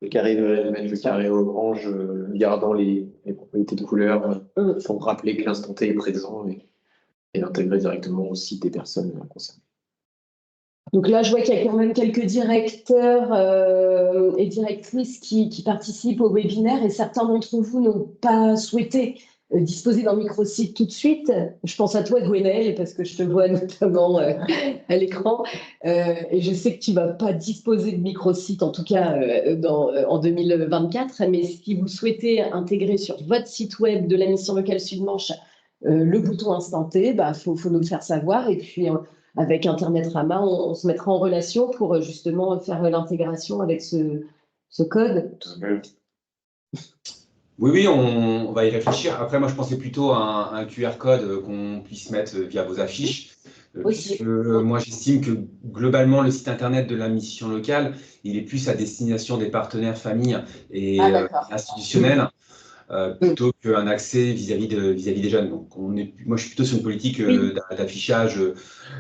Le carré Mettre le carré orange, gardant les propriétés de couleur, pour rappeler que l'instant T est présent et l'intégrer directement au site des personnes concernées. Donc là, je vois qu'il y a quand même quelques directeurs et directrices qui participent au webinaire et certains d'entre vous n'ont pas souhaité disposer d'un microsite tout de suite. Je pense à toi, Gwenaëlle, parce que je te vois notamment à l'écran. Et je sais que tu ne vas pas disposer de microsite, en tout cas en 2024. Mais si vous souhaitez intégrer sur votre site web de la mission locale Sud-Manche le bouton Instant T, faut nous le faire savoir. Et puis, avec Internet Rama, on se mettra en relation pour justement faire l'intégration avec ce code. Oui, on va y réfléchir. Après, moi, je pensais plutôt à un QR code qu'on puisse mettre via vos affiches. Aussi. Puisque moi, j'estime que globalement, le site internet de la mission locale, il est plus à destination des partenaires familles et institutionnels. Plutôt qu'un accès vis-à-vis des jeunes. Donc, moi, je suis plutôt sur une politique d'affichage,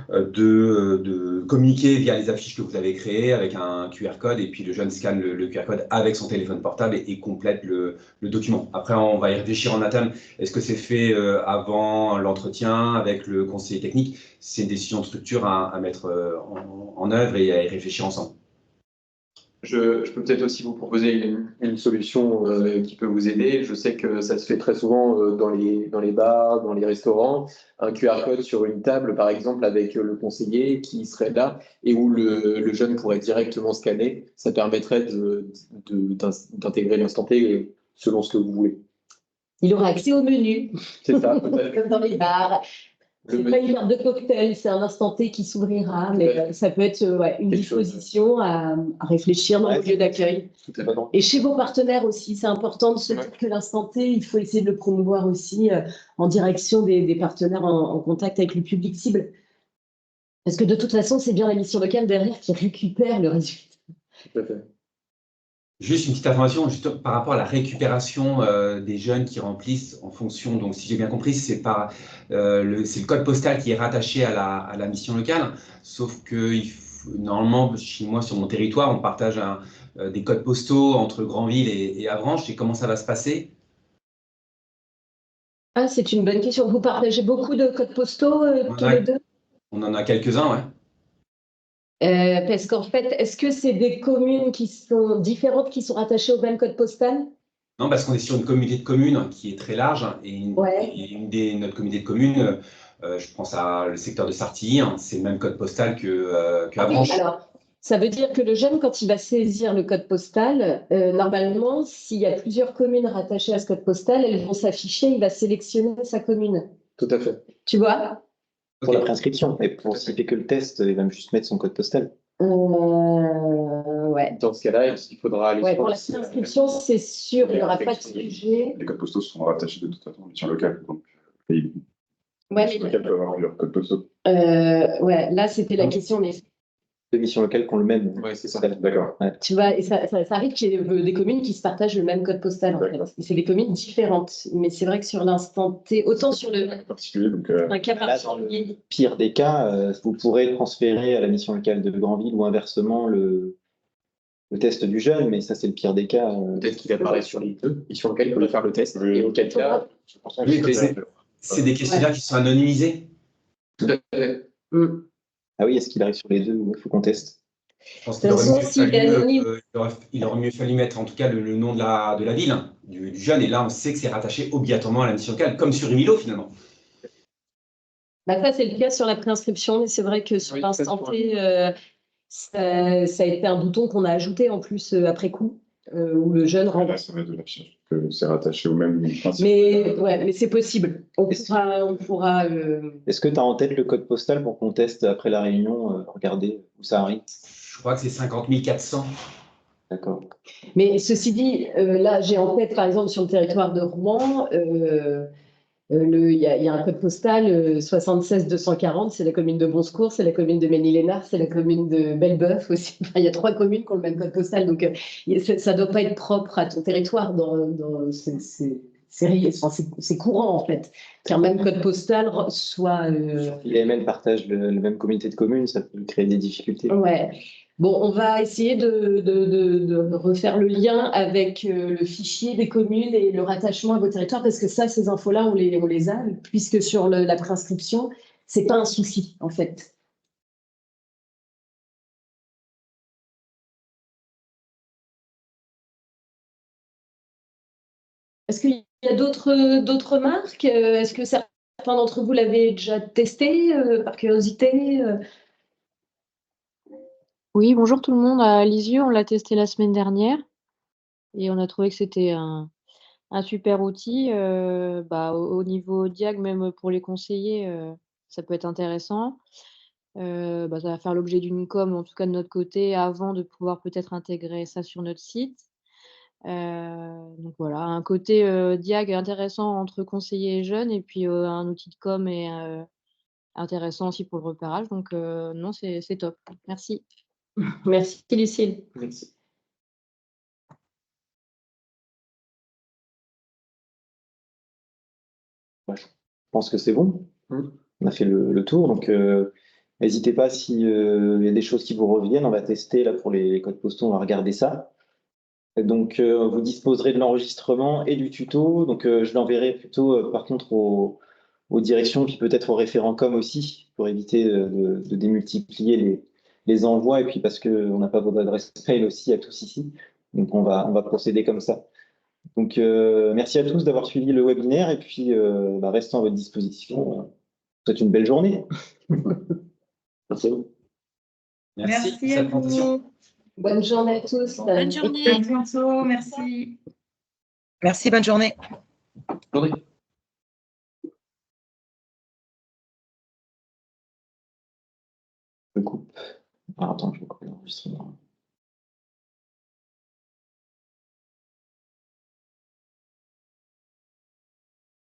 de communiquer via les affiches que vous avez créées avec un QR code, et puis le jeune scanne le QR code avec son téléphone portable et complète le document. Après, on va y réfléchir en interne. Est-ce que c'est fait avant l'entretien avec le conseiller technique? C'est une décision de structure à mettre en œuvre et à y réfléchir ensemble. Je peux peut-être aussi vous proposer une solution qui peut vous aider. Je sais que ça se fait très souvent dans les bars, dans les restaurants. Un QR code sur une table, par exemple, avec le conseiller qui serait là et où le jeune pourrait directement scanner. Ça permettrait d'intégrer l'instant T selon ce que vous voulez. Il aura accès au menu. C'est ça, comme dans les bars. C'est pas une carte de cocktail, c'est un instant T qui s'ouvrira, mais ça peut être une disposition à réfléchir dans le lieu d'accueil. Et chez vos partenaires aussi, c'est important de se dire que l'instant T, il faut essayer de le promouvoir aussi en direction des partenaires en contact avec le public cible. Parce que de toute façon, c'est bien la mission locale derrière qui récupère le résultat. Tout à fait. Juste une petite information juste par rapport à la récupération des jeunes qui remplissent en fonction, donc si j'ai bien compris, c'est le code postal qui est rattaché à la mission locale, sauf que normalement, chez moi, sur mon territoire, on partage des codes postaux entre Granville et Avranches, et comment ça va se passer? Ah, c'est une bonne question. Vous partagez beaucoup de codes postaux tous les deux? On en a quelques-uns, ouais. Parce qu'en fait, est-ce que c'est des communes qui sont différentes, qui sont rattachées au même code postal? Non, parce qu'on est sur une communauté de communes qui est très large, et notre communauté de communes, je pense à le secteur de Sartilly, c'est le même code postal qu'Avranches. Oui, alors, ça veut dire que le jeune, quand il va saisir le code postal, normalement, s'il y a plusieurs communes rattachées à ce code postal, elles vont s'afficher, il va sélectionner sa commune. Tout à fait. Tu vois? Pour la préinscription, et pour s'il fait que le test, il va juste mettre son code postal. Ouais. Dans ce cas-là, il faudra aller pour la préinscription, c'est sûr, il n'y aura pas de sujet. Les codes postaux sont rattachés de toute façon à la mission locale. Donc, les missions locales peuvent avoir leur code postaux. Là, c'était la question, mais Les missions locales qui ont le même. Oui, c'est ça. D'accord. tu vois, et ça arrive qu'il y ait des communes qui se partagent le même code postal. En fait. C'est des communes différentes. Mais c'est vrai que sur l'instant T, autant sur Particulier, donc, un cas Là, dans le particulier. pire des cas, vous pourrez transférer à la mission locale de Granville ou inversement le test du jeune, mais ça, c'est le pire des cas. Peut-être qu'il apparaît sur les deux, et sur lequel il peut faire le test. Oui. Et auquel cas, Oui, mais c'est des questionnaires qui sont anonymisés. tout à fait. Ah oui, est-ce qu'il arrive sur les deux ou il faut qu'on teste? Je pense qu'il aurait mieux fallu mettre en tout cas le nom de la ville, du jeune, et là on sait que c'est rattaché obligatoirement à la mission locale, comme sur Emilo finalement. Ça, c'est le cas sur la préinscription, mais c'est vrai que sur l'instant T, ça a été un bouton qu'on a ajouté en plus après coup, où le jeune rentre. Là, ça va être de l'affichage, que c'est rattaché au même principe. Mais c'est possible. On pourra Est-ce que tu as en tête le code postal pour qu'on teste après la réunion, regarder où ça arrive? Je crois que c'est 50 400. D'accord. Mais ceci dit, là, j'ai en tête, par exemple, sur le territoire de Rouen, il y a un code postal 76 240, c'est la commune de Bonsecours, c'est la commune de Ménil-Lénard, c'est la commune de Belbeuf aussi. Enfin, il y a 3 communes qui ont le même code postal, donc ça ne doit pas être propre à ton territoire. C'est courant, en fait, qu'un même code postal soit… Les MN partagent le même comité de communes, ça peut créer des difficultés. Ouais. Bon, on va essayer de refaire le lien avec le fichier des communes et le rattachement à vos territoires, parce que ça, ces infos-là, on les a, puisque sur la prescription, c'est pas un souci, en fait. Est-ce qu'il y a d'autres marques? Est-ce que certains d'entre vous l'avaient déjà testé par curiosité? Oui, bonjour tout le monde. À Lisieux, on l'a testé la semaine dernière et on a trouvé que c'était un super outil. Au niveau diag, même pour les conseillers, ça peut être intéressant. Ça va faire l'objet d'une com, en tout cas de notre côté, avant de pouvoir peut-être intégrer ça sur notre site. Donc voilà, un côté diag intéressant entre conseillers et jeunes, et puis un outil de com et intéressant aussi pour le repérage. Donc non, c'est top. Merci. Merci, Lucille. Merci. Je pense que c'est bon. On a fait le tour. Donc, n'hésitez pas s'il y a des choses qui vous reviennent. On va tester là pour les codes postaux. On va regarder ça. Donc, vous disposerez de l'enregistrement et du tuto. Donc, je l'enverrai plutôt, par contre, aux directions, puis peut-être aux référents com aussi, pour éviter de démultiplier les envois. Et puis, parce qu'on n'a pas votre adresse mail aussi à tous ici. Donc, on va procéder comme ça. Donc, merci à tous d'avoir suivi le webinaire et puis restons à votre disposition. Je vous souhaite une belle journée. Merci à vous. Merci à vous. Bonne journée à tous. Bonne journée. À bientôt. Merci. Merci, bonne journée. Je coupe. Ah, attends, je vais couper l'enregistrement.